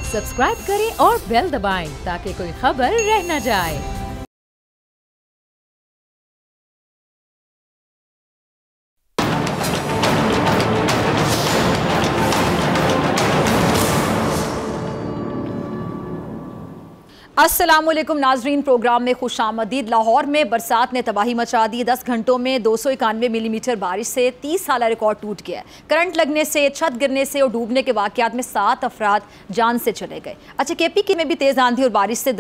Subscribe करें और bell दबाएं ताकि कोई खबर रह न जाए। अस्सलामुअलैकुम नाजरीन, प्रोग्राम में खुशामदीद। लाहौर में बरसात ने तबाही मचा दी। 10 घंटों में 291 मिलीमीटर बारिश से 30 साल रिकॉर्ड टूट गया। करंट लगने से, छत गिरने से और डूबने के वाकयात में 7 अफराद जान से चले गए। अच्छा, KPK में भी तेज आंधी और बारिश से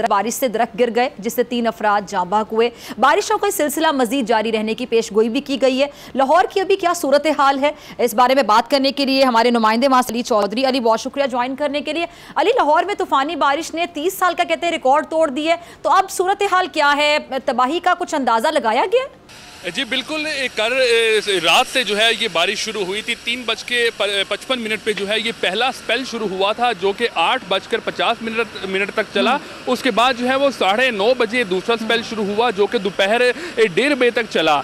दरख्त गिर गए जिससे 3 अफराद जाँ बहक हुए। बारिशों का सिलसिला मजीद जारी रहने की पेशगोई भी की गई है। लाहौर की अभी क्या सूरत हाल है, इस बारे में बात करने के लिए हमारे नुमाइंदे वहाँ अली चौधरी। अली, बहुत शुक्रिया ज्वाइन करने के लिए। अली, लाहौर में तूफानी बारिश ने 30 साल का कहते हैं रिकॉर्ड तोड़ दी है, तो अब सूरत हाल क्या है? तबाही का कुछ अंदाजा लगाया गया? जी बिल्कुल, कल रात से जो है ये बारिश शुरू हुई थी। 3:55 पे जो है ये पहला स्पेल शुरू हुआ था जो कि 8:50 तक चला। उसके बाद जो है वो 9:30 बजे दूसरा स्पेल शुरू हुआ जो कि दोपहर 1:30 बजे तक चला।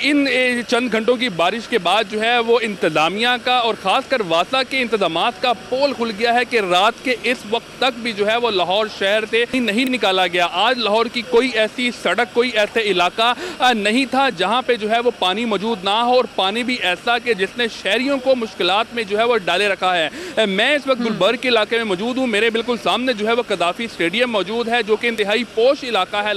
इन चंद घंटों की बारिश के बाद जो है वो इंतज़ामिया का और ख़ासकर वासा के इंतज़ामात का पोल खुल गया है कि रात के इस वक्त तक भी जो है वो लाहौर शहर से नहीं निकाला गया। आज लाहौर की कोई ऐसी सड़क, कोई ऐसा इलाका नहीं था जहाँ पे जो है वो पानी मौजूद ना हो, और पानी भी ऐसा कि जिसने शहरियों को मुश्किलात में जो है वो डाले रखा है। मैं इस वक्त गुलबर्ग के इलाके में मौजूद हूँ। मेरे बिल्कुल सामने जो है वो कदाफी स्टेडियम मौजूद है जो कि इंतहाई पोश इलाका है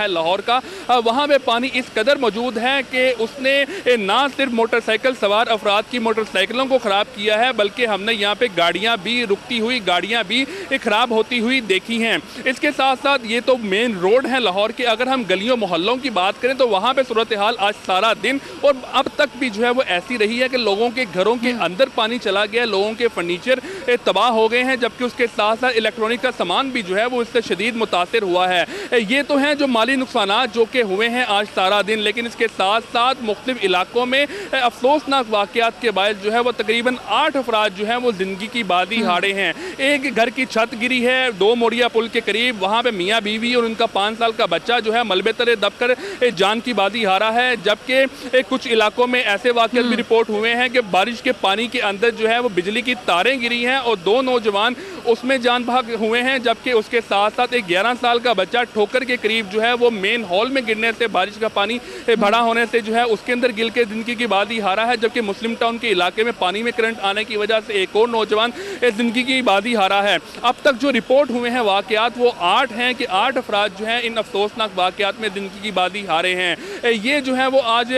लाहौर का। वहाँ पे पानी इस कदर मौजूद है कि उसने ना सिर्फ मोटरसाइकिल सवार अफराद की मोटरसाइकिलों को ख़राब किया है बल्कि हमने यहाँ पे गाड़ियाँ भी रुकती हुई, गाड़ियाँ भी ख़राब होती हुई देखी हैं। इसके साथ साथ ये तो मेन रोड है लाहौर के। अगर हम गलियों मोहल्लों की बात करें तो वहाँ पे सूरत हाल आज सारा दिन और अब तक भी जो है वो ऐसी रही है कि लोगों के घरों के अंदर पानी चला गया, लोगों के फर्नीचर तबाह हो गए हैं, जबकि उसके साथ साथ इलेक्ट्रॉनिक का सामान भी जो है वो इससे शदीद मुतासिर हुआ है। ये तो हैं जो माली नुकसानात जो कि हुए हैं आज सारा दिन, लेकिन इसके साथ साथ मुख्तलिफ इलाकों में अफसोसनाक वाकयात के बाद जो है वो तकरीबन 8 अफराद जो है वो जिंदगी की बादी हारे हैं। एक घर की छत गिरी है 2 मोड़िया पुल के करीब, वहाँ पे मियाँ बीवी और उनका 5 साल का बच्चा जो है मलबे तले दबकर जान की बादी हारा है। जबकि कुछ इलाकों में ऐसे वाक़यात भी रिपोर्ट हुए हैं कि बारिश के पानी के अंदर जो है वो बिजली की तारें गिरी हैं और 2 नौजवान उसमें जान बहक हुए हैं। जबकि उसके साथ साथ एक 11 साल का बच्चा ठोकर के करीब जो है वो मेन हॉल में गिरने से, बारिश का पानी भरा होने से जो है उसके अंदर गिर के जिंदगी की बादी हारा है। जबकि मुस्लिम टाउन के इलाके में पानी में करंट आने की वजह से एक और नौजवान जिंदगी की बादी हारा है। अब तक जो रिपोर्ट हुए हैं वाक़यात वो 8 हैं कि 8 अफराद जो हैं इन अफसोसनाक वाक़यात में जिंदगी की बादी हारे हैं। ये जो है वो आज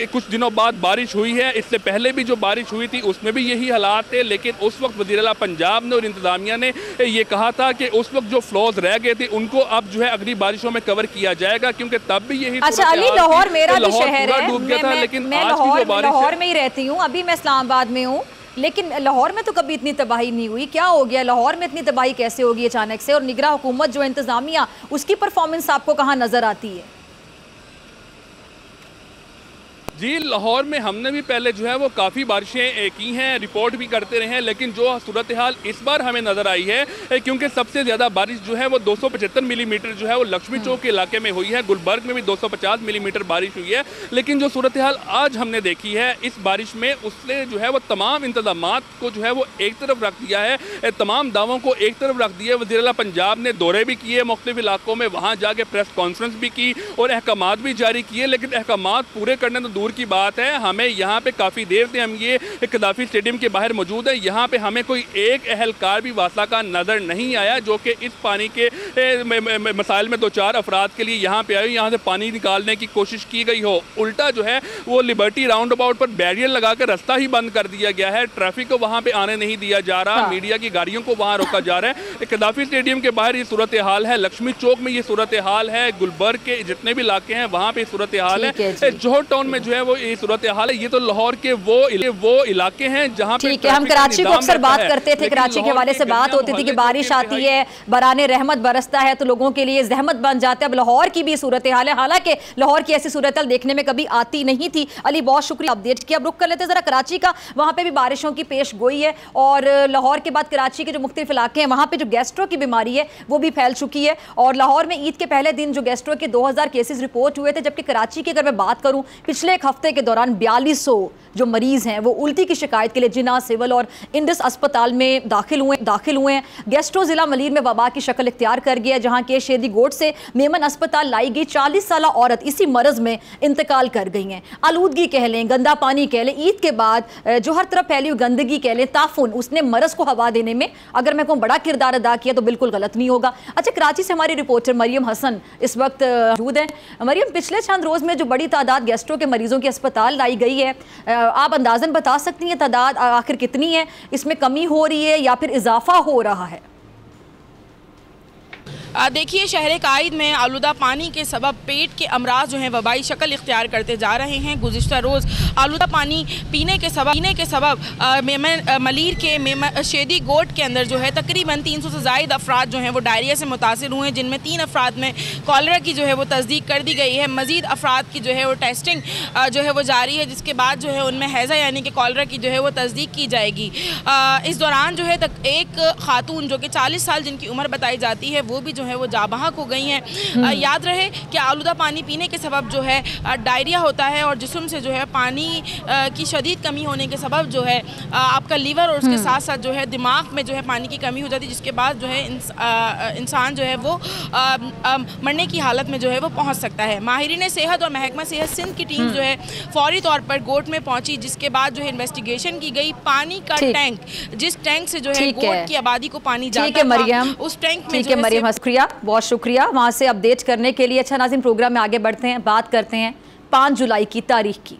कुछ दिनों बाद बारिश हुई है। इससे पहले भी जो बारिश हुई थी उसमें भी यही हालात थे, लेकिन उस वक्त वज़ीर आला पंजाब ने और इंतज़ामिया ने ये कहा था कि उस वक्त जो फ्लोज रह गए थे उनको अब जो है अगली बारिशों में कवर किया जाएगा, क्योंकि तब भी यही। अच्छा अली, लाहौर मेरा भी शहर है, डूब गया था, लेकिन मैं लाहौर में ही रहती हूँ। अभी मैं इस्लामाबाद में हूँ, लेकिन लाहौर में तो कभी इतनी तबाही नहीं हुई। क्या हो गया लाहौर में, इतनी तबाही कैसे होगी अचानक से? और निगरान हुकूमत जो इंतज़ामिया, उसकी परफॉर्मेंस आपको कहाँ नजर आती है? जी, लाहौर में हमने भी पहले जो है वो काफ़ी बारिशें की हैं, रिपोर्ट भी करते रहे हैं, लेकिन जो सूरत हाल इस बार हमें नज़र आई है क्योंकि सबसे ज़्यादा बारिश जो है वो 275 मिलीमीटर जो है वो लक्ष्मी चौक के इलाके में हुई है। गुलबर्ग में भी 250 मिलीमीटर बारिश हुई है। लेकिन जो सूरत हाल आज हमने देखी है इस बारिश में, उसने जो है वो तमाम इंतजामात को जो है वो एक तरफ रख दिया है, तमाम दावों को एक तरफ रख दिया है। वज़ीर आला पंजाब ने दौरे भी किए मुख्तलिफ इलाकों में, वहाँ जाके प्रेस कॉन्फ्रेंस भी की और अहकामात भी जारी किए, लेकिन अहकामात पूरे करने तो दूर की बात है। हमें यहाँ पे काफ़ी देर से, हम ये कदाफी स्टेडियम के बाहर मौजूद है, यहाँ पे हमें कोई एक अहलकार भी वासा का नज़र नहीं आया जो कि इस पानी के मसाइल में 2-4 अफराद के लिए यहाँ पे आए, यहाँ से पानी निकालने की कोशिश की गई हो। उल्टा जो है वो लिबर्टी राउंड अबाउट पर बैरियर लगाकर रास्ता ही बंद कर दिया गया है, ट्रैफिक को वहाँ पे आने नहीं दिया जा रहा, मीडिया की गाड़ियों को वहाँ रोका जा रहा है। कदाफी स्टेडियम के बाहर ये सूरत हाल है, लक्ष्मी चौक में ये सूरत हाल है, गुलबर्ग के जितने भी इलाके हैं वहाँ पे सूरत हाल है, जोहर टाउन में जो है वो ये सूरत हाल है। ये तो लाहौर के वो इलाके हैं जहाँ पे ठीक है। हम कराची को अक्सर बात करते थे, कराची के हवाले से बात होती थी कि बारिश आती है, बराने रहमत बरसता है तो लोगों के लिए जहमत बन जाता है। अब लाहौर की भी सूरत हाल है, हालांकि लाहौर की ऐसी सूरत हाल देखने में कभी आती नहीं थी। अली, बहुत शुक्रिया अपडेट किया। अब रुक कर लेते जरा कराची का, वहाँ पे भी बारिशों की पेश गोई है और लाहौर के बाद कराची के जो मुख्तलिफ इलाके हैं वहाँ पे जो गैस्ट्रो की बीमारी है वो भी फैल चुकी है। और लाहौर में ईद के पहले दिन जो गैस्ट्रो के 2000 केसेस रिपोर्ट हुए थे, जबकि कराची की अगर मैं बात करूँ पिछले एक हफ्ते के दौरान 4200 जो मरीज हैं वो उल्टी की शिकायत के लिए जिन्ना, सिविल और इंडस अस्पताल में दाखिल हुए हैं। गैस्ट्रो जिला मलीर में वबा की शक्ल इख्तियार कर गया, जहां के शेदी गोट से मेमन अस्पताल लाई गई 40 साल औरत इसी मरज में इंतकाल कर गई हैं। आलूदगी कह लें, गंदा पानी कह लें, ईद के बाद जो हर तरफ फैली हुई गंदगी कह लें, ताफुन, उसने मरज को हवा देने में अगर मैं कहूँ बड़ा किरदार अदा किया तो बिल्कुल गलत नहीं होगा। अच्छा, कराची से हमारी रिपोर्टर मरियम हसन इस वक्त मौजूद है। मरियम, पिछले चंद रोज में जो बड़ी तादाद गैस्ट्रो के मरीजों की अस्पताल लाई गई है, आप अंदाजन बता सकती हैं तादाद आखिर कितनी है? इसमें कमी हो रही है या फिर इजाफा हो रहा है? देखिए, शहर कायद में आलूदा पानी के सबब पेट के अमराज जो हैं वबाई शक्ल इख्तियार करते जा रहे हैं। गुज़िश्ता रोज़ आलूदा पानी पीने के सबब मलीर के शेदी गोट के अंदर जो है तकरीबन 300 से ज़ायद अफराद जो हैं वो डायरिया से मुतासिर हुए हैं, जिनमें 3 अफराद में कॉलरा की जो है वो तस्दीक कर दी गई है। मज़ीद अफराद की जो है वो टेस्टिंग जो है वो जारी है, जिसके बाद जो है उनमें हैज़ा यानी कि कॉलरा की जो है वो तस्दीक की जाएगी। इस दौरान जो है एक खातून जो कि 40 साल जिनकी उम्र बताई जाती है वो भी जो है वो जाबहक हो गई हैं। याद रहे कि आलूदा पानी पीने के सबब जो है डायरिया होता है और जिस्म से जो है पानी की शदीद कमी होने के सबब जो है आपका लीवर और उसके साथ साथ जो है दिमाग में जो है पानी की कमी हो जाती है, जिसके बाद जो है इंसान जो है वो मरने की हालत में जो है वो पहुंच सकता है। माहिरीन सेहत और महकमा सेहत सिंध की टीम जो है फौरी तौर पर गोट में पहुंची, जिसके बाद जो है इन्वेस्टिगेशन की गई। पानी का टैंक, जिस टैंक से जो है गोट की आबादी को पानी जाता था, उस टैंक में बहुत शुक्रिया वहां से अपडेट करने के लिए। अच्छा नाज़रीन, प्रोग्राम में आगे बढ़ते हैं, बात करते हैं 5 जुलाई की तारीख की।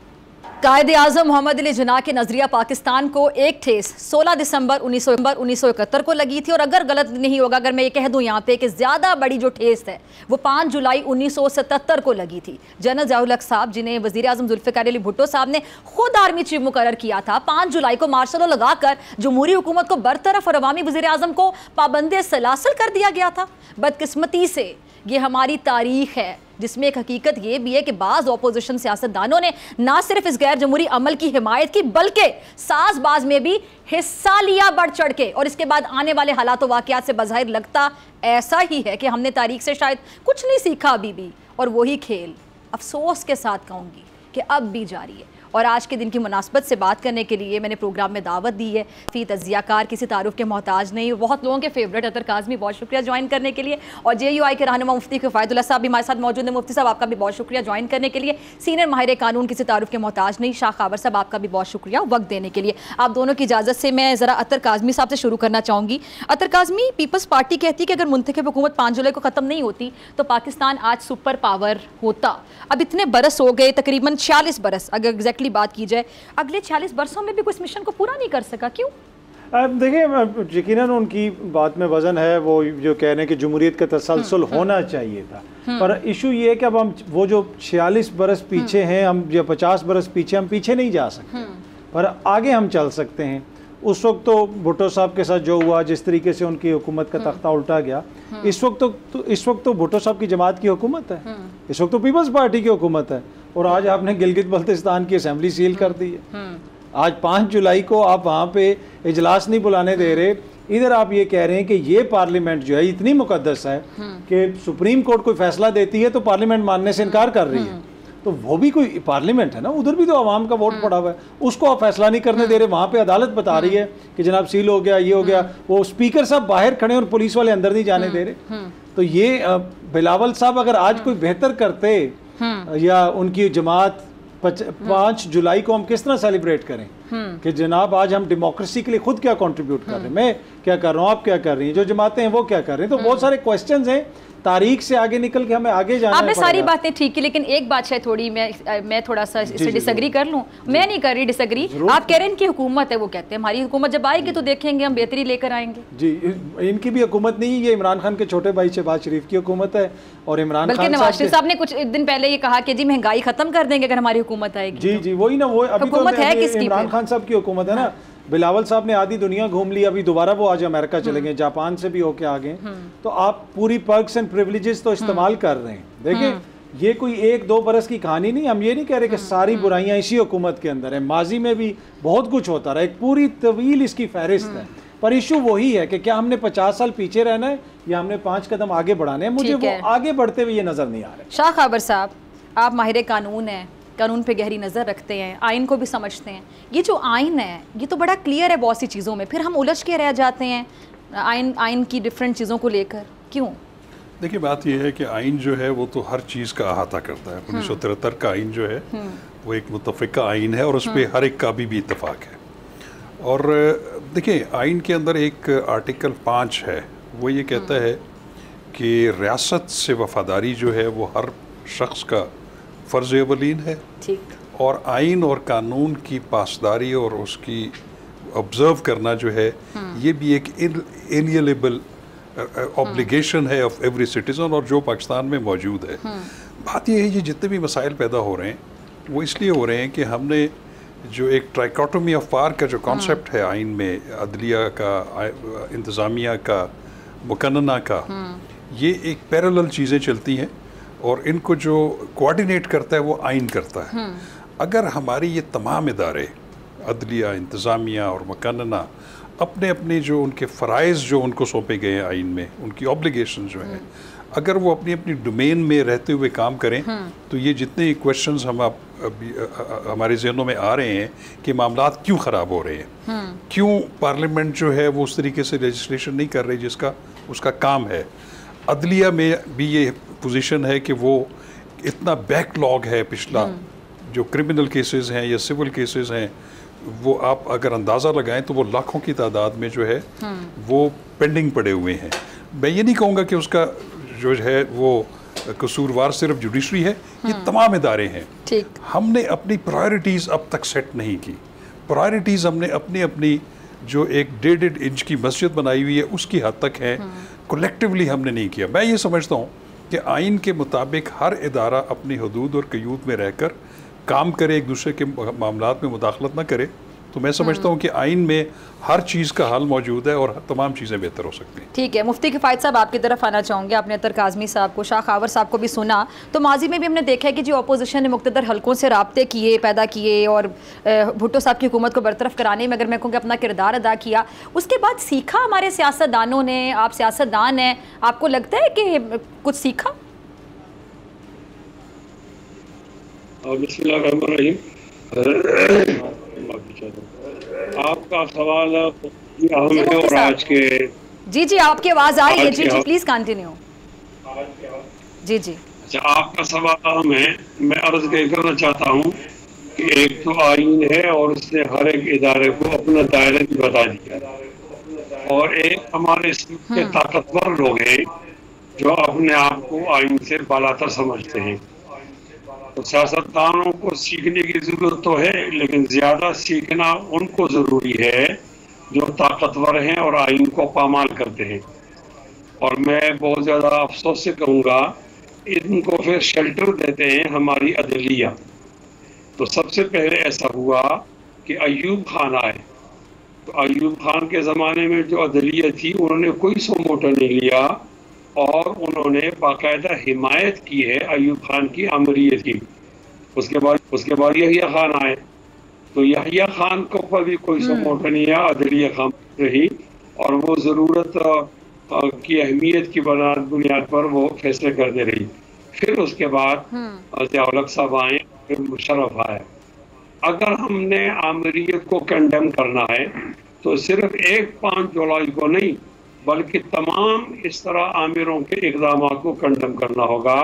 कायदे आज़म मोहम्मद अली जिन्ना के नज़रिया पाकिस्तान को एक ठेस 16 दिसंबर 1971 को लगी थी, और अगर गलत नहीं होगा अगर मैं ये कह दूं यहाँ पे कि ज़्यादा बड़ी जो ठेस है वो 5 जुलाई 1977 को लगी थी। जनरल ज़ियाउल हक साहब, जिन्हें वज़ीर आज़म जुल्फ़िकार अली भुट्टो साहब ने खुद आर्मी चीफ मुकर्रर किया था, 5 जुलाई को मार्शल लॉ लगाकर जमहूरी हुकूमत को बरतरफ और अवामी वज़ीर आज़म को पाबंद सलासल कर दिया गया था। बदकिस्मती से ये हमारी तारीख है, जिसमें एक हकीकत ये भी है कि बाज़ अपोजिशन सियासतदानों ने ना सिर्फ इस गैर जमहूरी अमल की हिमायत की बल्कि साजबाज में भी हिस्सा लिया बढ़ चढ़ के, और इसके बाद आने वाले हालात और वाक़यात से बज़ाहिर लगता ऐसा ही है कि हमने तारीख से शायद कुछ नहीं सीखा अभी भी, और वही खेल अफसोस के साथ कहूँगी कि अब भी जारी है। और आज के दिन की मुनासबत से बात करने के लिए मैंने प्रोग्राम में दावत दी है। फी तज़ियाकार, किसी तारुफ के मोहताज नहीं, बहुत लोगों के फेवरेट अतर काज़मी, बहुत शुक्रिया ज्वाइन करने के लिए। और JUI के रहनुमा मुफ्ती किफ़ायतुल्लाह साहब भी हमारे साथ मौजूद हैं। मुफ्ती साहब, आपका भी बहुत शुक्रिया ज्वाइन करने के लिए। सीनियर माहिर कानून, किसी तारुफ के मोहताज नहीं, शाह खाबर साहब, आपका भी बहुत शुक्रिया वक्त देने के लिए। आप दोनों की इजाज़त से मैं ज़रा अतर काज़मी साहब से शुरू करना चाहूँगी। अतर काज़मी, पीपल्स पार्टी कहती है कि अगर मुंतखब हुकूमत 5 जुलाई को ख़त्म नहीं होती तो पाकिस्तान आज सुपर पावर होता। अब इतने बरस हो गए, तकरीबन 46 बरस अगर एग्जैक्टली बात की जाए, अगले 46 बरसों में भी कोई इस मिशन को पूरा नहीं कर सका, क्यों? देखिए, यकीनन उनकी बात में वजन है, वो जो कह रहे हैं कि जमहूरियत का तसलसल होना चाहिए था, पर इशू ये है कि अब हम वो जो 46 बरस पीछे हैं, हम या 50 बरस पीछे, हम पीछे नहीं जा सकते, पर आगे हम चल सकते हैं। उस वक्त तो भुट्टो साहब के साथ जो हुआ, जिस तरीके से उनकी हुकूमत का तख्ता उल्टा गया, इस वक्त तो भुट्टो साहब की जमात की हुकूमत है, इस वक्त तो पीपल्स पार्टी की हुकूमत है, और आज आपने गिलगित बल्तिस्तान की असेंबली सील कर दी है। आज 5 जुलाई को आप वहाँ पे इजलास नहीं बुलाने दे रहे, इधर आप ये कह रहे हैं कि ये पार्लियामेंट जो है इतनी मुकद्दस है कि सुप्रीम कोर्ट कोई फैसला देती है तो पार्लियामेंट मानने से इनकार कर रही है। तो वो भी कोई पार्लियामेंट है ना, उधर भी तो आवाम का वोट पड़ा हुआ है, उसको आप फैसला नहीं करने दे रहे। वहाँ पे अदालत बता रही है कि जनाब सील हो गया, ये हो गया, वो स्पीकर साहब बाहर खड़े और पुलिस वाले अंदर नहीं जाने दे रहे। तो ये बिलावल साहब अगर आज कोई बेहतर करते, या उनकी जमात 5 जुलाई को हम किस तरह सेलिब्रेट करें कि जनाब आज हम डेमोक्रेसी के लिए खुद क्या कंट्रीब्यूट कर रहे हैं, मैं क्या कर रहा हूँ, आप क्या कर रही हैं, जो जमातें हैं वो क्या कर रहे हैं। तो बहुत सारे क्वेश्चंस हैं, तारीख से आगे निकल के हमें आगे जाना है। आपने सारी बातें ठीक की, लेकिन एक बात है थोड़ी मैं थोड़ा सा इससे डिसएग्री कर लूं। मैं नहीं कर रही डिसएग्री, आप कह रहे हैं इनकी हुकूमत है, वो कहते हैं हमारी हुकूमत जब आएगी तो देखेंगे हम बेहतरी लेकर आएंगे। जी, इनकी भी हुकूमत नहीं, ये इमरान खान के छोटे भाई शहबाज शरीफ की हुकूमत है, और इमरान खान नवाज शरीफ साहब ने कुछ दिन पहले ये कहा कि जी महंगाई खत्म कर देंगे अगर हमारी हुकूमत आएगी। जी जी, वही ना, वो अभी तो इमरान खान साहब की हुकूमत है ना। बिलावल साहब ने आधी दुनिया घूम ली, अभी दोबारा वो आज अमेरिका चले गए, जापान से भी होके आ गए। तो आप पूरी पर्क्स एंड प्रिविलेजेस तो इस्तेमाल कर रहे हैं। देखिए, ये कोई 1-2 बरस की कहानी नहीं, हम ये नहीं कह रहे कि सारी बुराइयां इसी हुकूमत के अंदर है, माजी में भी बहुत कुछ होता रहा, एक पूरी तवील इसकी फहरिस्त है। पर इशू वही है कि क्या हमने 50 साल पीछे रहना है या हमने 5 कदम आगे बढ़ाने हैं। मुझे वो आगे बढ़ते हुए ये नजर नहीं आ रहा। शाह खाबर साहब, आप माहिर कानून हैं, कानून पे गहरी नज़र रखते हैं, आइन को भी समझते हैं। ये जो आइन है ये तो बड़ा क्लियर है बहुत सी चीज़ों में, फिर हम उलझ के रह जाते हैं आइन की डिफरेंट चीज़ों को लेकर, क्यों? देखिए बात यह है कि आइन जो है वो तो हर चीज़ का अहाता करता है। 1973 का आइन जो है वो एक मुतफ़िका आइन है और उस पर हर एक का भी इत्तेफाक है। और देखिए आइन के अंदर एक आर्टिकल 5 है, वो ये कहता है कि रियासत से वफादारी जो है वो हर शख्स का फ़र्ज़ अवलीन है। ठीक। और आइन और कानून की पासदारी और उसकी ऑब्ज़र्व करना जो है ये भी एक इनएलिएबल ऑब्लिगेशन है ऑफ एवरी सिटीज़न, और जो पाकिस्तान में मौजूद है। बात यह है ये जितने भी मसाइल पैदा हो रहे हैं वो इसलिए हो रहे हैं कि हमने जो एक ट्राइकोटोमी ऑफ पावर का जो कॉन्सेप्ट है आइन में, अदलिया का, इंतज़ामिया का, मुकन्नना का, ये एक पैरेलल चीज़ें चलती हैं और इनको जो कोऑर्डिनेट करता है वो आइन करता है। अगर हमारी ये तमाम इदारे अदलिया, इंतज़ामिया और मुकन्नना अपने अपने जो उनके फ़राइज़ जो उनको सौंपे गए हैं आइन में, उनकी ऑब्लिगेशन जो है, अगर वो अपनी अपनी डोमेन में रहते हुए काम करें तो ये जितने क्वेश्चंस हम हमारे जहनों में आ रहे हैं कि मामलात क्यों ख़राब हो रहे हैं, क्यों पार्लियामेंट जो है वो उस तरीके से लेजिस्लेशन नहीं कर रही जिसका उसका काम है। अदलिया में भी ये पोजीशन है कि वो इतना बैकलॉग है पिछला, जो क्रिमिनल केसेस हैं या सिविल केसेस हैं वो आप अगर अंदाज़ा लगाएं तो वो लाखों की तादाद में जो है वो पेंडिंग पड़े हुए हैं। मैं ये नहीं कहूँगा कि उसका जो है वो कसूरवार सिर्फ जुडिशरी है, ये तमाम इदारे हैं। ठीक। हमने अपनी प्रायोरिटीज़ अब तक सेट नहीं की। प्रायोरिटीज़ हमने अपनी अपनी जो एक 1.5 इंच की मस्जिद बनाई हुई है उसकी हद तक है, कलेक्टिवली हमने नहीं किया। मैं ये समझता हूँ कि आइन के मुताबिक हर इदारा अपनी हदूद और क़यूद में रहकर काम करे, एक दूसरे के मामलात में मुदाखलत ना करे, तो मैं समझता हूँ कि आइन में हर चीज़ का हल मौजूद है और तमाम चीज़ें बेहतर हो सकती हैं। ठीक है, मुफ्ती किफ़ायत साहब आपकी तरफ आना चाहूँगे। आपने अतर काज़मी साहब को, शाह खावर साहब को भी सुना, तो माजी में भी हमने देखा है कि जो अपोजिशन ने मुख्तदर हलकों से राब्ते किए, पैदा किए और भुट्टो साहब की हुकूमत को बरतरफ कराने में अगर मैं कहूँ कि अपना किरदार अदा किया, उसके बाद सीखा हमारे सियासतदानों ने। आप सियासतदान हैं, आपको लगता है कि कुछ सीखा? आपका सवाल अहम है और आज के जी आपकी आवाज़ आ रही है। जी प्लीज़ कंटिन्यू। जी। अच्छा, आपका सवाल अहम है। मैं अर्ज करना चाहता हूँ कि एक तो आइन है और उसने हर एक इदारे को अपना दायरा भी बता दिया, और एक हमारे के ताकतवर लोग हैं जो अपने आप को आइन से बालातर समझते हैं। तो सियासतदानों को सीखने की ज़रूरत तो है, लेकिन ज़्यादा सीखना उनको ज़रूरी है जो ताकतवर हैं और आइन को पामाल करते हैं। और मैं बहुत ज़्यादा अफसोस से कहूँगा, इनको फिर शेल्टर देते हैं हमारी अदलिया। तो सबसे पहले ऐसा हुआ कि अयूब खान आए, तो अयूब खान के ज़माने में जो अदलिया थी उन्होंने कोई सो मोटर नहीं लिया और उन्होंने बाकायदा हिमायत की है अयूब खान की अमरीत की। उसके बाद यहिया खान आए, तो यहिया खान को ऊपर भी कोई सपोर्ट नहीं है, अदलिया खान रही और वो ज़रूरत की अहमियत की बुनियाद पर वो फैसले करते रही। फिर उसके बाद ज़िया-उल-हक साहब आए, फिर मुशर्रफ आए। अगर हमने आमरीत को कंडेम करना है तो सिर्फ 5 जुलाई को नहीं बल्कि तमाम इस तरह आमिरों के इक़दाम को कंडेम करना होगा।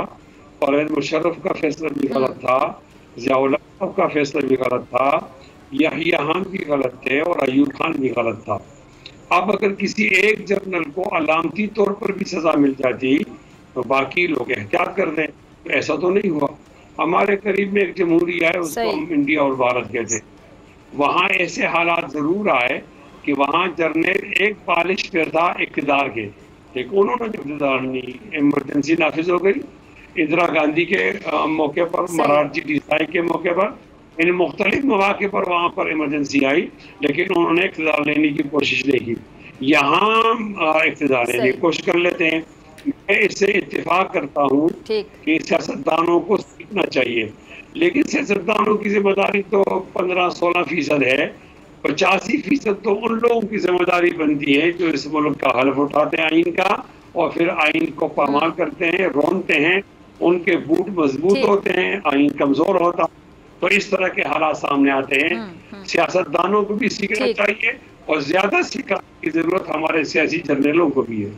परवेज़ मुशर्रफ का फैसला भी गलत था, ज़िया-उल-हक साहब का फैसला भी गलत था, यहिया खान भी गलत थे और अयूब खान भी गलत था। अब अगर किसी एक जर्नल को अलामती तौर पर भी सज़ा मिल जाती तो बाकी लोग एहतियात कर दें, तो ऐसा तो नहीं हुआ। हमारे करीब में एक जमहूरिया है, उसको हम इंडिया और भारत कहते, वहाँ ऐसे हालात ज़रूर आए कि वहाँ जर्नल एक पालिश पर था इक़्तिदार के, लेकिन उन्होंने इक़्तिदार नहीं, इमरजेंसी नाफिज हो गई। इंदिरा गांधी के मौके पर, मोरारजी देसाई के मौके पर, इन मुख्तलिफ मौके पर वहाँ पर इमरजेंसी आई, लेकिन उन्होंने इक़्तिदार लेने की कोशिश नहीं की। यहाँ इक़्तिदार लेने की कोशिश कर लेते हैं। मैं इससे इत्तेफाक करता हूँ कि सियासतदानों को सीखना चाहिए, लेकिन सियासतदानों की जिम्मेदारी तो 15-16% है। 85% तो उन लोगों की जिम्मेदारी बनती है जो इस मुल्क का हल्फ उठाते हैं आइन का और फिर आइन को पामाल करते हैं, रोनते हैं। उनके बूट मजबूत होते हैं, आइन कमज़ोर होता। तो इस तरह के हालात सामने आते हैं। सियासतदानों को भी सीखना चाहिए और ज्यादा सिखाने की जरूरत हमारे सियासी जर्नलों को भी है।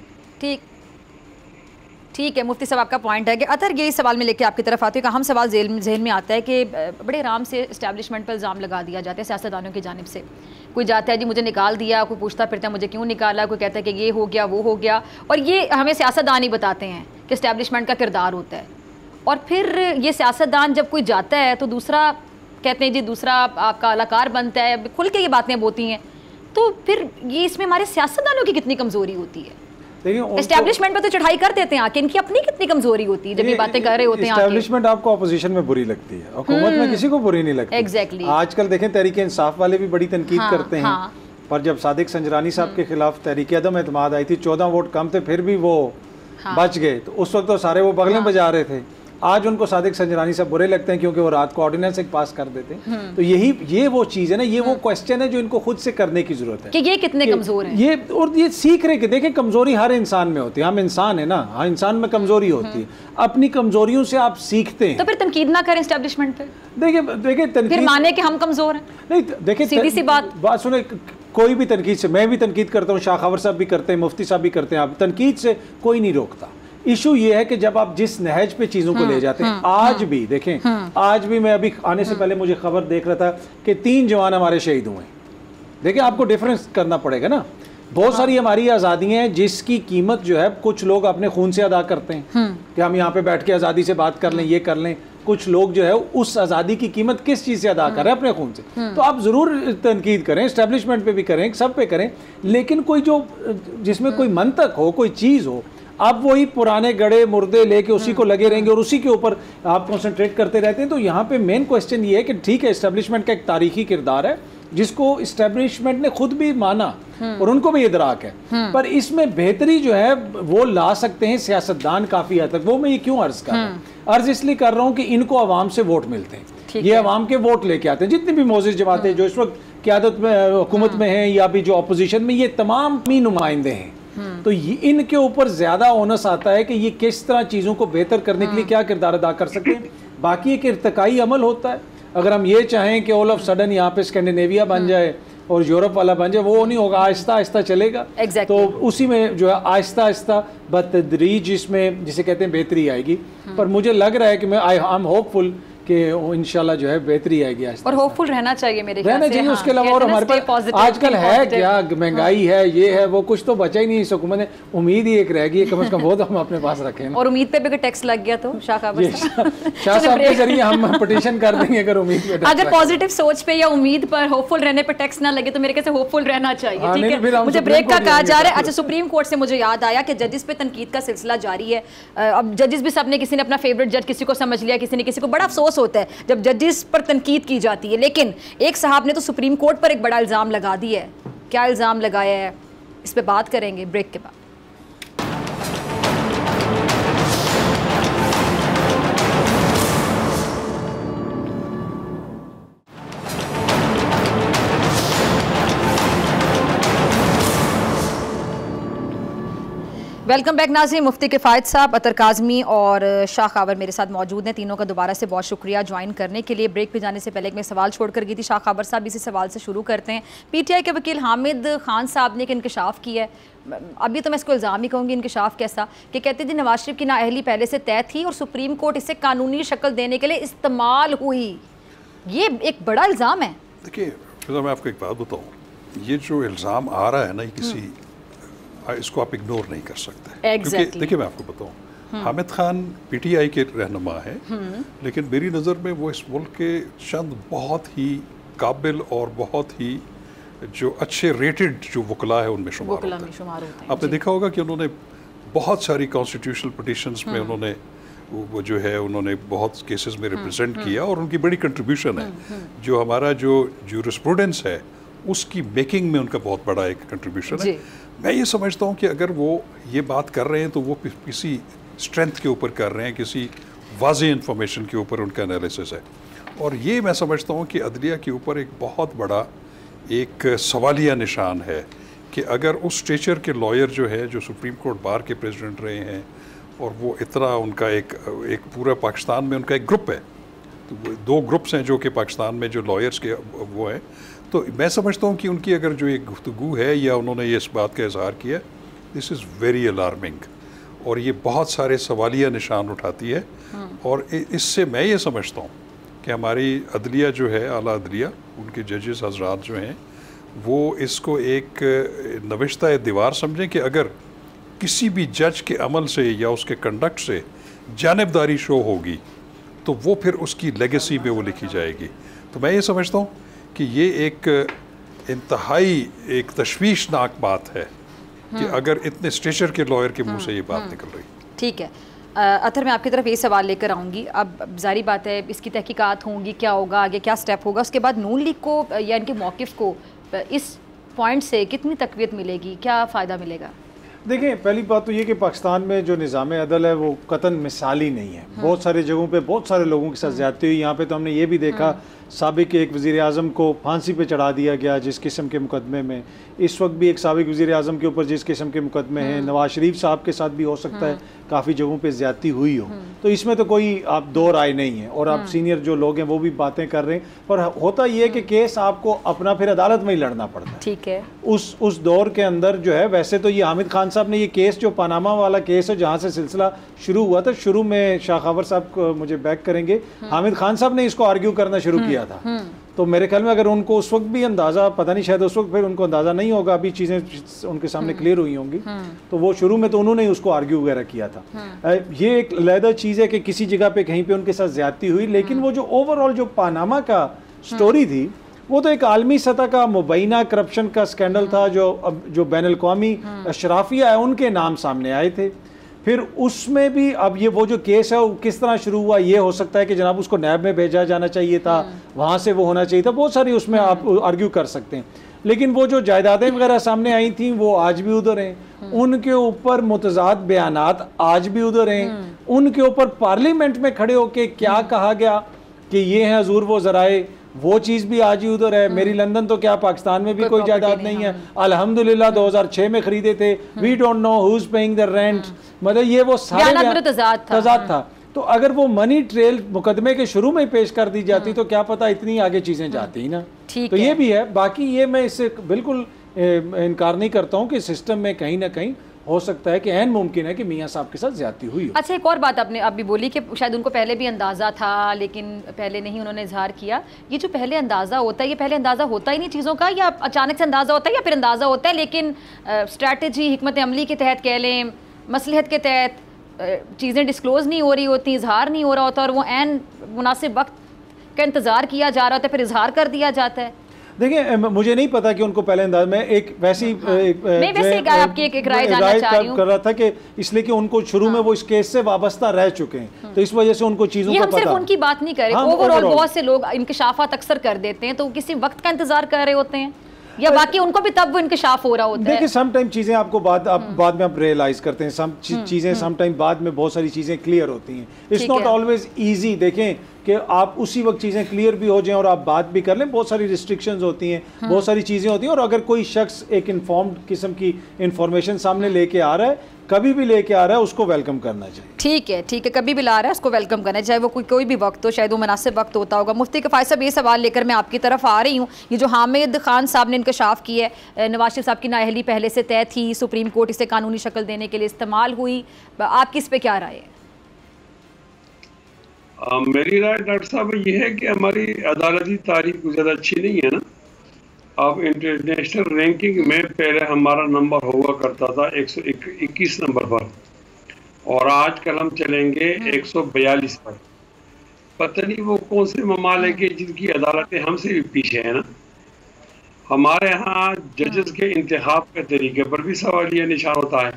ठीक है मुफ्ती साहब, आपका पॉइंट है कि अतर यही सवाल में लेके आपकी तरफ आती है कि अहम सवाल जहन में आता है कि बड़े आराम से इस्टेब्लिशमेंट पर इल्ज़ाम लगा दिया जाता है सियासतदानों की जानिब से। कोई जाता है जी मुझे निकाल दिया, कोई पूछता फिरता है मुझे क्यों निकाला, कोई कहता है कि ये हो गया वो हो गया, और ये हमें सियासतदान ही बताते हैं कि इस्टेब्लिशमेंट का किरदार होता है। और फिर ये सियासतदान जब कोई जाता है तो दूसरा कहते हैं जी दूसरा आपका अलाकार बनता है, खुल के ये बातें होती हैं। तो फिर ये इसमें हमारे सियासतदानों की कितनी कमज़ोरी होती है? एस्टैब्लिशमेंट पे तो चढ़ाई कर देते हैं आके, इनकी अपनी कितनी कमजोरी होती है जब ये बातें कर रहे होते हैं। एस्टैब्लिशमेंट आपको अपोजिशन में बुरी लगती है, हुकूमत में किसी को बुरी नहीं लगती। एग्जैक्टली आजकल देखें तहरीक इंसाफ वाले भी बड़ी तनकीद करते हैं, पर जब सादिक संजरानी साहब के खिलाफ तहरीक अदम एतमाद आई थी, 14 वोट कम थे फिर भी वो बच गए, तो उस वक्त तो सारे वो बगलें बजा रहे थे। आज उनको सादिक संजरानी साहब बुरे लगते हैं क्योंकि वो रात को ऑर्डिनेंस एक पास कर देते हैं। तो ये वो चीज़ है ना, ये वो क्वेश्चन है जो इनको खुद से करने की जरूरत है कि ये कितने कमजोर हैं। ये सीख रहे कि देखें कमजोरी हर इंसान में होती है, हम इंसान है ना, हर इंसान में कमजोरी होती है, अपनी कमजोरियों से आप सीखते हैं। तो फिर तनकीद ना करें एस्टैब्लिशमेंट पे, देखिए फिर माने कि हम कमजोर हैं। नहीं देखिए सीधी सी बात सुने, कोई भी तनकीद से, मैं भी तनकीद करता हूँ, शाह खबर साहब भी करते हैं, मुफ्ती साहब भी करते हैं, आप तनकीद से कोई नहीं रोकता। इशू ये है कि जब आप जिस नहज पे चीज़ों को ले जाते हैं, आज भी देखें, आज भी मैं अभी आने से पहले मुझे खबर देख रहा था कि 3 जवान हमारे शहीद हुए। देखिए आपको डिफरेंस करना पड़ेगा ना, बहुत सारी हमारी आज़ादियाँ हैं जिसकी कीमत जो है कुछ लोग अपने खून से अदा करते हैं कि हम यहाँ पे बैठ के आज़ादी से बात कर लें, ये कर लें। कुछ लोग जो है उस आज़ादी की कीमत किस चीज़ से अदा कर रहे हैं? अपने खून से। तो आप ज़रूर तनकीद करें, एस्टेब्लिशमेंट पे भी करें, सब पे करें, लेकिन कोई जो जिसमें कोई मंतक हो, कोई चीज़ हो। आप वही पुराने गड़े मुर्दे लेके उसी को लगे रहेंगे और उसी के ऊपर आप कंसंट्रेट करते रहते हैं। तो यहाँ पे मेन क्वेश्चन ये है कि ठीक है, एस्टेब्लिशमेंट का एक तारीखी किरदार है जिसको एस्टेब्लिशमेंट ने खुद भी माना और उनको भी इदराक है, पर इसमें बेहतरी जो है वो ला सकते हैं सियासतदान काफ़ी हद तक। वो मैं ये क्यों अर्ज कर रहा हूँ? अर्ज इसलिए कर रहा हूँ कि इनको अवाम से वोट मिलते हैं, ये अवाम के वोट लेके आते हैं। जितनी भी मोजिज़ जमातें जो इस वक्त क़यादत में हुकूमत में हैं या भी जो अपोजिशन में, ये तमाम ही नुमाइंदे हैं। तो इनके ऊपर ज्यादा ओनस आता है कि ये किस तरह चीज़ों को बेहतर करने के लिए क्या किरदार अदा कर सकते हैं। बाकी एक इर्तकाई अमल होता है, अगर हम ये चाहें कि ऑल ऑफ सडन यहाँ पे स्कैंडिनेविया बन जाए और यूरोप वाला बन जाए, वो नहीं होगा, आहिस्ता आहिस्ता चलेगा। तो उसी में जो है आहिस्ता आहिस्ता बतदरीज इसमें जिसे कहते हैं बेहतरी आएगी। पर मुझे लग रहा है कि आई एम होपफुल कि इंशाल्लाह जो है बेहतरी आएगी। और होपफुल रहना चाहिए मेरे ख्याल से। हाँ, उसके अलावा और हमारे पास आजकल है क्या, महंगाई है, ये है वो, कुछ तो बचा ही नहीं इस हुकूमत ने। उम्मीद ही एक रह गई, कम से कम वो तो हम अपने पास रखें। और उम्मीद पे भी अगर टैक्स लग गया तो शाह साहब के जरिए हम पिटीशन कर देंगे अगर उम्मीद पे, अगर पॉजिटिव सोच पे या उम्मीद पर होपफुल रहने पर टैक्स ना लगे तो मेरे ख्याल से होपफुल रहना चाहिए। ठीक है, मुझे ब्रेक का कहा जा रहा है। अच्छा, सुप्रीम कोर्ट से मुझे याद आया कि जजेस पे तनकीद का सिलसिला जारी है। अब जजेस भी सबने, किसी ने अपना फेवरेट जज किसी को समझ लिया, किसी ने किसी को। बड़ा अफसोस होता है जब जजेस पर तनकीद की जाती है, लेकिन एक साहब ने तो सुप्रीम कोर्ट पर एक बड़ा इल्ज़ाम लगा दिया है। क्या इल्ज़ाम लगाया है, इस पे बात करेंगे ब्रेक के बाद। वेलकम बैक नाज़रीन। मुफ्ती किफ़ायत साहब, अतर काज़मी और शाह खावर मेरे साथ मौजूद हैं। तीनों का दोबारा से बहुत शुक्रिया ज्वाइन करने के लिए। ब्रेक पे जाने से पहले एक मैं सवाल छोड़ कर गई थी, शाह खावर साहब इसी सवाल से शुरू करते हैं। पीटीआई के वकील हामिद खान साहब ने एक इंकशाफ किया है, अभी तो मैं इसको इल्ज़ाम ही कहूँगी, इंकशाफ कैसा, कि कहते थे नवाज शरीफ की नाअहली पहले से तय थी और सुप्रीम कोर्ट इसे कानूनी शक्ल देने के लिए इस्तेमाल हुई। ये एक बड़ा इल्ज़ाम है। देखिए मैं आपको एक बात बताऊँ, ये जो इल्ज़ाम आ रहा है ना, किसी इसको आप इग्नोर नहीं कर सकते। Exactly. देखिए मैं आपको बताऊं, हामिद खान पीटीआई के रहनुमा है, लेकिन मेरी नज़र में वो इस मुल्क के चंद बहुत ही काबिल और बहुत ही जो अच्छे रेटेड जो वकला है उनमें शुमार होते हैं। आपने देखा होगा कि उन्होंने बहुत सारी कॉन्स्टिट्यूशनल पिटीशंस में उन्होंने वो जो है उन्होंने बहुत केसेस में रिप्रेजेंट किया और उनकी बड़ी कंट्रीब्यूशन है। जो हमारा जो जूरिस्प्रूडेंस है उसकी मेकिंग में उनका बहुत बड़ा एक कंट्रीब्यूशन है। मैं ये समझता हूँ कि अगर वो ये बात कर रहे हैं तो वो किसी स्ट्रेंथ के ऊपर कर रहे हैं, किसी वाज़ेह इंफॉर्मेशन के ऊपर उनका एनालिसिस है। और ये मैं समझता हूँ कि अदलिया के ऊपर एक बहुत बड़ा एक सवालिया निशान है कि अगर उस स्टेचर के लॉयर जो है, जो सुप्रीम कोर्ट बार के प्रेसिडेंट रहे हैं, और वो इतना उनका एक पूरा पाकिस्तान में उनका एक ग्रुप है तो 2 ग्रुप्स हैं जो कि पाकिस्तान में जो लॉयर्स के वो हैं, तो मैं समझता हूँ कि उनकी अगर जो एक गुफ्तगू है या उन्होंने ये इस बात का इजहार किया, दिस इज़ वेरी अलार्मिंग, और ये बहुत सारे सवालिया निशान उठाती है। और इससे मैं ये समझता हूँ कि हमारी अदलिया जो है, आला अदलिया, उनके जजेस हजरात जो हैं, वो इसको एक नविश्ता दीवार समझें कि अगर किसी भी जज के अमल से या उसके कंडक्ट से जानिबदारी शो होगी तो वो फिर उसकी लेगेसी में वो लिखी जाएगी। तो मैं ये समझता हूँ कि ये एक इंतहाई एक तशवीशनाक बात है कि अगर इतने स्टेचर के लॉयर के मुंह से ये बात निकल रही। ठीक है अतर, मैं आपकी तरफ ये सवाल लेकर आऊँगी। अब जारी बात है, इसकी तहकीकात होंगी, क्या होगा आगे, क्या स्टेप होगा, उसके बाद नून लीग को या इनके मौक़िफ़ को इस पॉइंट से कितनी तक़वियत मिलेगी, क्या फ़ायदा मिलेगा? देखिए, पहली बात तो ये कि पाकिस्तान में जो निज़ाम अदल है वो कतन मिसाली नहीं है। बहुत सारे जगहों पे बहुत सारे लोगों के साथ ज़्यादती हुई। यहाँ पे तो हमने ये भी देखा, साबिक एक वज़ीर आज़म को फांसी पे चढ़ा दिया गया जिस किस्म के मुकदमे में। इस वक्त भी एक साबिक वज़ीर आज़म के ऊपर जिस किस्म के मुकदमे हैं, नवाज शरीफ साहब के साथ भी हो सकता है काफ़ी जगहों पे ज़्यादती हुई हो। तो इसमें तो कोई आप दो राय नहीं है, और आप सीनियर जो लोग हैं वो भी बातें कर रहे हैं। पर होता ये है कि केस आपको अपना फिर अदालत में ही लड़ना पड़ता है। ठीक है, उस दौर के अंदर जो है, वैसे तो ये हामिद खान साहब ने ये केस, जो पनामा वाला केस है जहाँ से सिलसिला शुरू हुआ था, शुरू में शाह खबर साहब को मुझे बैक करेंगे, हामिद खान साहब ने इसको आर्ग्यू करना शुरू किया था। तो मेरे ख्याल में अगर उनको उस वक्त भी अंदाज़ा, पता नहीं शायद उस वक्त फिर उनको अंदाज़ा नहीं होगा, अभी चीज़ें उनके सामने क्लियर हुई होंगी, तो वो शुरू में तो उन्होंने ही उसको आर्ग्यू वगैरह किया था। ये एक अलहदा चीज़ है कि किसी जगह पे कहीं पे उनके साथ ज्यादती हुई, लेकिन वो जो ओवरऑल जो पनामा का स्टोरी थी वो तो एक आलमी सतह का मुबैना करप्शन का स्कैंडल था जो बैनुल-अक़वामी अशराफिया है उनके नाम सामने आए थे। फिर उसमें भी अब ये वो जो केस है वो किस तरह शुरू हुआ, ये हो सकता है कि जनाब उसको नैब में भेजा जाना चाहिए था, वहाँ से वो होना चाहिए था, बहुत सारी उसमें आप आर्ग्यू कर सकते हैं। लेकिन वो जो जायदादें वगैरह सामने आई थी वो आज भी उधर हैं, उनके ऊपर मुतज़ाद बयानात आज भी उधर हैं, उनके ऊपर पार्लियामेंट में खड़े होके क्या कहा गया कि ये हैं हजूर वो ज़राए, वो चीज़ भी आज ही उधर है। मेरी लंदन तो क्या पाकिस्तान में भी कोई जायदाद नहीं है, अल्हम्दुलिल्लाह 2006 में खरीदे थे, we don't know who is paying the rent, मतलब ये वो सारे तजाद था। तो अगर वो मनी ट्रेल मुकदमे के शुरू में पेश कर दी जाती तो क्या पता इतनी आगे चीज़ें जाती ना। तो ये भी है। बाकी ये मैं इससे बिल्कुल इनकार नहीं करता हूँ कि सिस्टम में कहीं ना कहीं हो सकता है कि ऐन मुमकिन है कि मियाँ साहब के साथ ज्यादती हुई हो। अच्छा, एक और बात आपने अभी बोली कि शायद उनको पहले भी अंदाज़ा था लेकिन पहले नहीं उन्होंने इजहार किया। ये जो पहले अंदाज़ा होता है, ये पहले अंदाज़ा होता ही नहीं चीज़ों का, या अचानक से अंदाज़ा होता है, या फिर अंदाज़ा होता है लेकिन स्ट्रैटेजी, हिकमत अमली के तहत कह लें, मसलहत के तहत चीज़ें डिस्क्लोज़ नहीं हो रही होती, इजहार नहीं हो रहा होता, और वो ऐन मुनासिब वक्त का इंतज़ार किया जा रहा होता है, फिर इजहार कर दिया जाता है। देखिए, मुझे नहीं पता कि उनको पहले अंदाज में एक वैसी आपकी एक राय जानना चाह रही हूं कर रहा था कि इसलिए कि उनको शुरू में वो इस केस से वाबस्ता रह चुके हैं, तो इस वजह से उनको चीजों का पता। सिर्फ उनकी बात नहीं कर रहे, ओवरऑल बहुत से लोग इंकशाफात अक्सर कर देते हैं, तो किसी वक्त का इंतजार कर रहे होते हैं, या बाकी उनको भी तब वो इंकशाफ हो रहा होता है। देखिए, सम टाइम चीज़ें आपको बाद में आप रियलाइज करते हैं, चीज़ें सम टाइम बाद में बहुत सारी चीज़ें क्लियर होती हैं। It's not always easy. देखें कि आप उसी वक्त चीज़ें क्लियर भी हो जाएं और आप बात भी कर लें, बहुत सारी रिस्ट्रिक्शंस होती हैं, बहुत सारी चीज़ें होती हैं, और अगर कोई शख्स एक इन्फॉर्म्ड किस्म की इंफॉर्मेशन सामने लेके आ रहा है, कभी भी लेके आ रहा है, उसको वेलकम करना चाहिए। ठीक है, कभी भी ला रहा है उसको वेलकम करना चाहिए, वो कोई भी वक्त हो, शायद वो मुनासिब वक्त होता होगा। मुफ्ती किफ़ायत साहब, ये सवाल लेकर मैं आपकी तरफ आ रही हूँ। ये जो हामिद खान साहब ने इंकशाफ की है, नवाज शरीफ साहब की नाअहली पहले से तय थी, सुप्रीम कोर्ट इसे कानूनी शक्ल देने के लिए इस्तेमाल हुई, आपकी इस पर क्या राय है? मेरी राय डॉक्टर साहब ये है कि हमारी अदालती तारीख ज़्यादा अच्छी नहीं है ना। अब इंटरनेशनल रैंकिंग में पहले हमारा नंबर हुआ करता था 121 नंबर पर, और आजकल हम चलेंगे 142 पर। पता नहीं वो कौन से ममालिक है जिनकी अदालतें हमसे भी पीछे है ना। हमारे यहाँ जजेस के इंतखाब के तरीके पर भी सवालिया निशान होता है,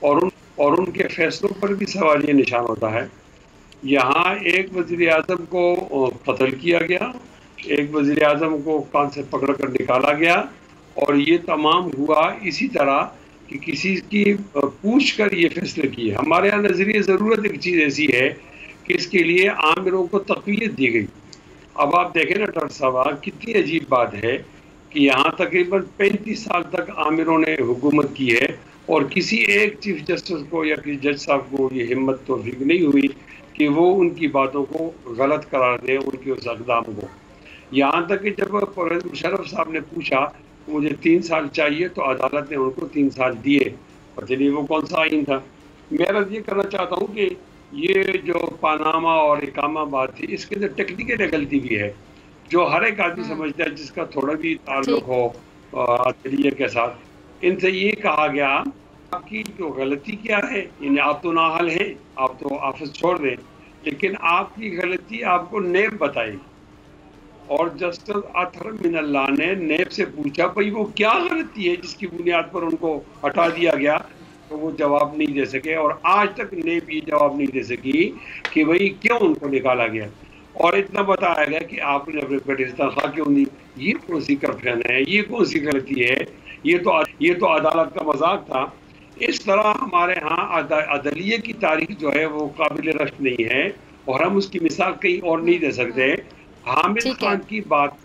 और उनके फैसलों पर भी सवालिया निशान होता है। यहाँ एक वज़ीर आज़म को कत्ल किया गया, एक वज़ीर आज़म को कान से पकड़ कर निकाला गया, और ये तमाम हुआ इसी तरह कि किसी की पूछ कर ये फैसले किए। हमारे यहाँ नज़रिए ज़रूरत एक चीज़ ऐसी है कि इसके लिए आमिरों को तक़वियत दी गई। अब आप देखें ना डॉक्टर साहब, कितनी अजीब बात है कि यहाँ तकरीबन 35 साल तक आमिरों ने हुकूमत की है, और किसी एक चीफ जस्टिस को या किसी जज साहब को ये हिम्मत तौफीक नहीं हुई कि वो उनकी बातों को गलत करार दें, उनके उस इक़दाम को। यहाँ तक कि जब परवेज़ मुशर्रफ साहब ने पूछा मुझे 3 साल चाहिए तो अदालत ने उनको 3 साल दिए, और चलिए वो कौन सा आइन था। मैं ये करना चाहता हूँ कि ये जो पानामा और इकामा बात थी, इसके अंदर टेक्निकल गलती भी है जो हर एक आदमी समझता है जिसका थोड़ा भी ताल्लुक हो अदलिया के साथ। इनसे ये कहा गया आपकी जो गलती क्या है, यानी आप तो नाअहल हैं, आप तो ऑफिस छोड़ दें, लेकिन आपकी गलती आपको नेब बताएगी। और जस्टिस अतहर मिनल्लाह ने नेब से पूछा भाई वो क्या गलती है जिसकी बुनियाद पर उनको हटा दिया गया, तो वो जवाब नहीं दे सके। और आज तक नेब ये जवाब नहीं दे सकी कि भाई क्यों उनको निकाला गया। और इतना बताया गया कि आपने अपने बेटे से तनख्वाह क्यों दी। ये कौन सी करप्शन है, ये कौन सी गलती है, ये तो अदालत का मजाक था। इस तरह हमारे यहाँ अदलिये की तारीख जो है वो काबिल रश्क नहीं है, और हम उसकी मिसाल कहीं और नहीं दे सकते। हामिद खान की बात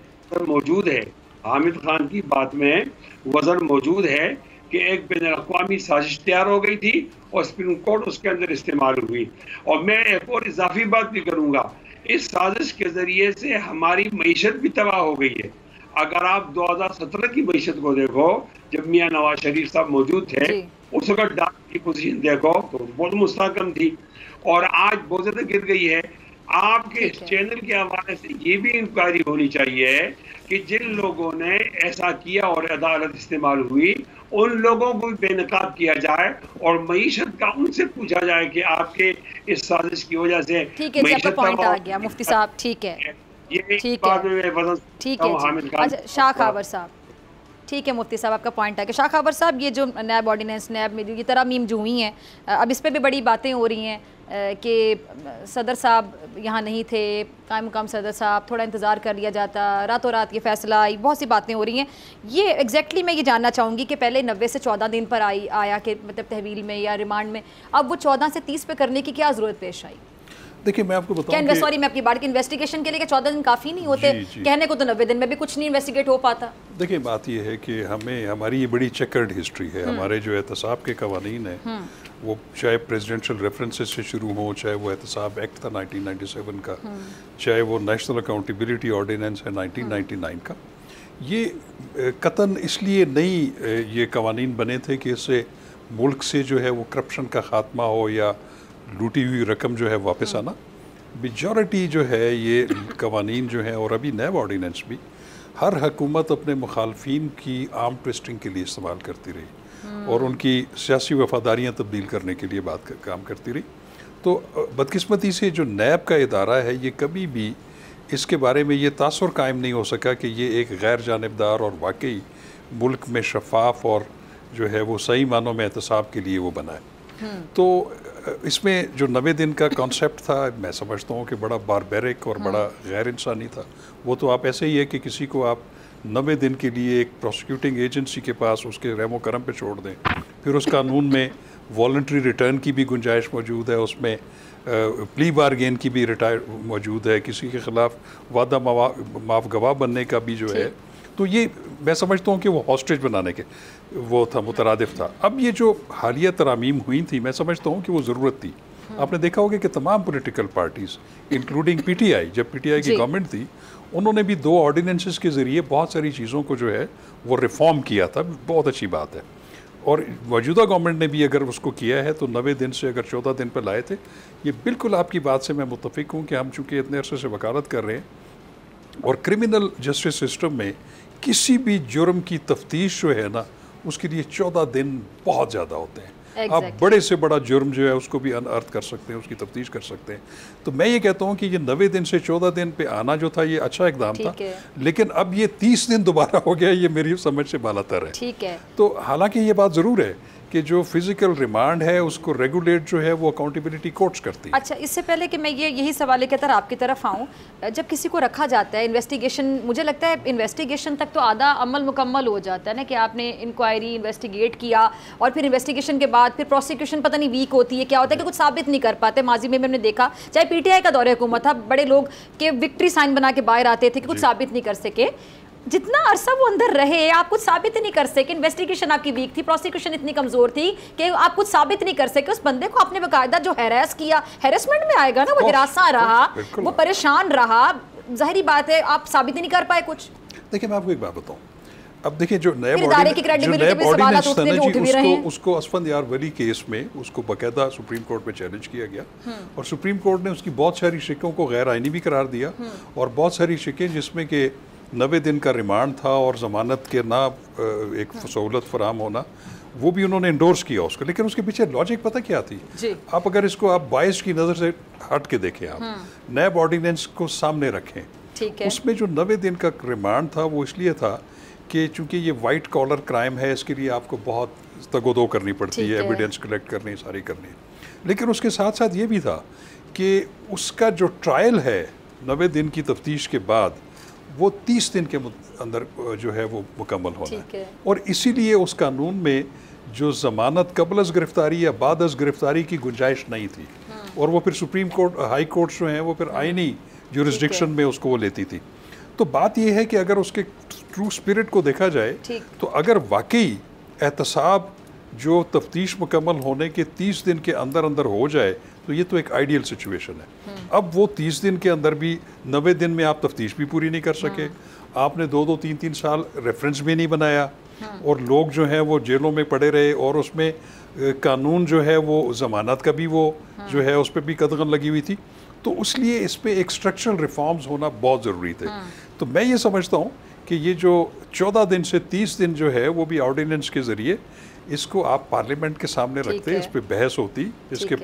मौजूद है, हामिद खान की बात में वजन मौजूद है कि एक बैनुल-अक़वामी साजिश तैयार हो गई थी और सुप्रीम कोर्ट उसके अंदर इस्तेमाल हुई। और मैं एक और इजाफी बात भी करूँगा, इस साजिश के जरिए से हमारी मईशत भी तबाह हो गई है। अगर आप 2017 की मईशत को देखो, जब मियाँ नवाज शरीफ साहब मौजूद थे, उस वक्त डाक की पोजीशन देखो तो बहुत मुस्तहकम थी, और आज बहुत ज़्यादा गिर गई है। आपके इस चैनल के हवाले से ये भी इंक्वायरी होनी चाहिए कि जिन लोगों ने ऐसा किया और अदालत इस्तेमाल हुई, उन लोगों को भी बेनकाब किया जाए और मईशत का उनसे पूछा जाए कि आपके इस साजिश की वजह से ठीक है, आपका पॉइंट आ गया मुफ्ती साहब। ठीक है, ठीक है, ठीक है। अच्छा शाह खबर साहब, ठीक है मुफ्ती साहब आपका पॉइंट है कि शाह खबर साहब ये जो नैब ऑर्डिनेंस नैब में ये तरमीम जो हुई हैं, अब इस पर भी बड़ी बातें हो रही हैं कि सदर साहब यहाँ नहीं थे, कायम मुकाम सदर साहब, थोड़ा इंतज़ार कर लिया जाता, रातों रात ये फैसला आई, बहुत सी बातें हो रही हैं। ये एग्जैक्टली मैं ये जानना चाहूँगी कि पहले 90 से 14 दिन पर आया कि मतलब तहवील में या रिमांड में, अब वो 14 से 30 पे करने की क्या ज़रूरत पेश आई? देखिए मैं आपको बताऊं कि सॉरी मैं आपकी बात की इन्वेस्टिगेशन के लिए 14 दिन काफ़ी नहीं होते, कहने को तो 90 दिन में भी कुछ नहीं इन्वेस्टिगेट हो पाता। देखिए बात ये है कि हमारी ये बड़ी चेकर्ड हिस्ट्री है। हमारे जो एहतसाब के कवानीन हैं वो चाहे प्रेसिडेंशियल रेफरेंसेस से शुरू हो, चाहे वो एहतसाब एक्ट था 1997 का, चाहे वो नेशनल अकाउंटेबिलिटी ऑर्डिनेंस है 1999 का, ये कतन इसलिए नहीं ये कवानीन बने थे कि इससे मुल्क से जो है वो करप्शन का ख़ात्मा हो या लूटी हुई रकम जो है वापस आना। मेजॉरिटी जो है ये कवानीन जो है, और अभी नैब ऑर्डिनेंस भी, हर हुकूमत अपने मुखालफिन की आर्म ट्विस्टिंग के लिए इस्तेमाल करती रही और उनकी सियासी वफादारियाँ तब्दील करने के लिए काम करती रही। तो बदकिस्मती से जो नैब का इदारा है ये कभी भी इसके बारे में ये तासुर कायम नहीं हो सका कि ये एक गैर जानिबदार और वाकई मुल्क में शफाफ और जो है वो सही मानों में एहतसाब के लिए वो बना है। तो इसमें जो 90 दिन का कॉन्सेप्ट था, मैं समझता हूँ कि बड़ा बारबेरिक और बड़ा गैर इंसानी था। वो तो आप ऐसे ही है कि किसी को आप 90 दिन के लिए एक प्रोसिक्यूटिंग एजेंसी के पास उसके रहमो करम पे छोड़ दें, फिर उस कानून में वॉलंटरी रिटर्न की भी गुंजाइश मौजूद है, उसमें प्ली बारगेन की भी मौजूद है, किसी के ख़िलाफ़ वादा माफ गवाह बनने का भी जो है। तो ये मैं समझता हूँ कि वो हॉस्टेज बनाने के वो था, मुतरादिफ था। अब ये जो हालिया तरामीम हुई थी, मैं समझता हूँ कि वो ज़रूरत थी। आपने देखा होगा कि तमाम पॉलिटिकल पार्टीज़ इंक्लूडिंग पीटीआई, जब पीटीआई की गवर्नमेंट थी, उन्होंने भी 2 ऑर्डिनेंसेस के ज़रिए बहुत सारी चीज़ों को जो है वो रिफॉर्म किया था। बहुत अच्छी बात है। और मौजूदा गवर्नमेंट ने भी अगर उसको किया है तो 90 दिन से अगर 14 दिन पर लाए थे, ये बिल्कुल आपकी बात से मैं मुत्तफ़िक हूँ कि हम चूँकि इतने अरसे से वकालत कर रहे हैं और क्रिमिनल जस्टिस सिस्टम में किसी भी जुर्म की तफ्तीश जो है ना, उसके लिए 14 दिन बहुत ज़्यादा होते हैं। आप बड़े से बड़ा जुर्म जो है उसको भी अनअर्थ कर सकते हैं, उसकी तफ्तीश कर सकते हैं। तो मैं ये कहता हूँ कि ये 90 दिन से 14 दिन पे आना जो था ये अच्छा इकदाम था, लेकिन अब ये 30 दिन दोबारा हो गया, ये मेरी समझ से बालातर है। ठीक है। तो हालांकि ये बात ज़रूर है कि जो फिजिकल रिमांड है उसको रेगुलेट जो है वो अकाउंटेबिलिटी कोर्ट्स करती है। अच्छा, इससे पहले कि मैं यही सवाल लेकर आपकी तरफ आऊँ, जब किसी को रखा जाता है इन्वेस्टिगेशन, मुझे लगता है इन्वेस्टिगेशन तक तो आधा अमल मुकम्मल हो जाता है ना, कि आपने इंक्वायरी इन्वेस्टिगेट किया और फिर इन्वेस्टिगेशन के बाद फिर प्रोसिक्यूशन पता नहीं वीक होती है, क्या होता है कि कुछ साबित नहीं कर पाते। माजी में हमने देखा, चाहे पीटीआई का दौरे हुकूमत था, बड़े लोग के विक्ट्री साइन बना के बाहर आते थे कि कुछ साबित नहीं कर सके। जितना अरसा वो अंदर रहे आप कुछ साबित नहीं कर सके, इन्वेस्टिगेशन आपकी वीक थी, प्रोसिक्यूशन इतनी कमजोर थी कि आप कुछ साबित नहीं कर सके। उस बंदे को आपने बाकायदा जो हैरेस किया, हैरेसमेंट में आएगा ना, वो हिरासा रहा, वो परेशान रहा, जाहिर बात है आप साबित ही नहीं कर पाए कुछ। देखिए मैं आपको एक बात बताऊं, अब देखिए जो नैब उसको असफंद यार वली केस में उसको बाकायदा सुप्रीम कोर्ट में चैलेंज किया गया और सुप्रीम कोर्ट ने उसकी बहुत सारी शिकों को गैर आइनी भी करार दिया और बहुत सारी शिकें जिसमें कि 90 दिन का रिमांड था और ज़मानत के ना एक सहूलत फराम होना, वो भी उन्होंने इंडोर्स किया उसको। लेकिन उसके पीछे लॉजिक पता क्या थी? आप अगर इसको आप बायस की नज़र से हट के देखें, आप नैब ऑर्डिनेंस को सामने रखें, उसमें जो 90 दिन का रिमांड था वो इसलिए था कि चूंकि ये वाइट कॉलर क्राइम है, इसके लिए आपको बहुत तगोदो करनी पड़ती है, एविडेंस कलेक्ट करनी, सारी करनी। लेकिन उसके साथ साथ ये भी था कि उसका जो ट्रायल है 90 दिन की तफ्तीश के बाद वो 30 दिन के अंदर जो है वो मुकम्मल होना है। और इसीलिए उस कानून में जो ज़मानत कबल अज़ गिरफ्तारी या बाद अज़ गिरफ्तारी की गुंजाइश नहीं थी और वो फिर सुप्रीम कोर्ट, हाई कोर्ट्स जो हैं वो फिर आइनी जुरिस्डिक्शन में उसको वो लेती थी। तो बात यह है कि अगर उसके ट्रू स्पिरिट को देखा जाए तो अगर वाकई एहतसाब जो तफ्तीश मुकम्मल होने के 30 दिन के अंदर अंदर हो जाए तो ये तो एक आइडियल सिचुएशन है। अब वो 30 दिन के अंदर भी 90 दिन में आप तफ्तीश भी पूरी नहीं कर सके, आपने 2-2, 3-3 साल रेफरेंस भी नहीं बनाया और लोग जो हैं वो जेलों में पड़े रहे और उसमें कानून जो है वो ज़मानत का भी वो जो है उस पर भी कदगन लगी हुई थी। तो इसलिए इस पर एक स्ट्रक्चरल रिफॉर्म्स होना बहुत ज़रूरी थे। तो मैं ये समझता हूँ कि ये जो 14 दिन से 30 दिन जो है वो भी ऑर्डिनेंस के ज़रिए इसको आप पार्लियामेंट के सामने रखते, इस पर बहस होती, इसके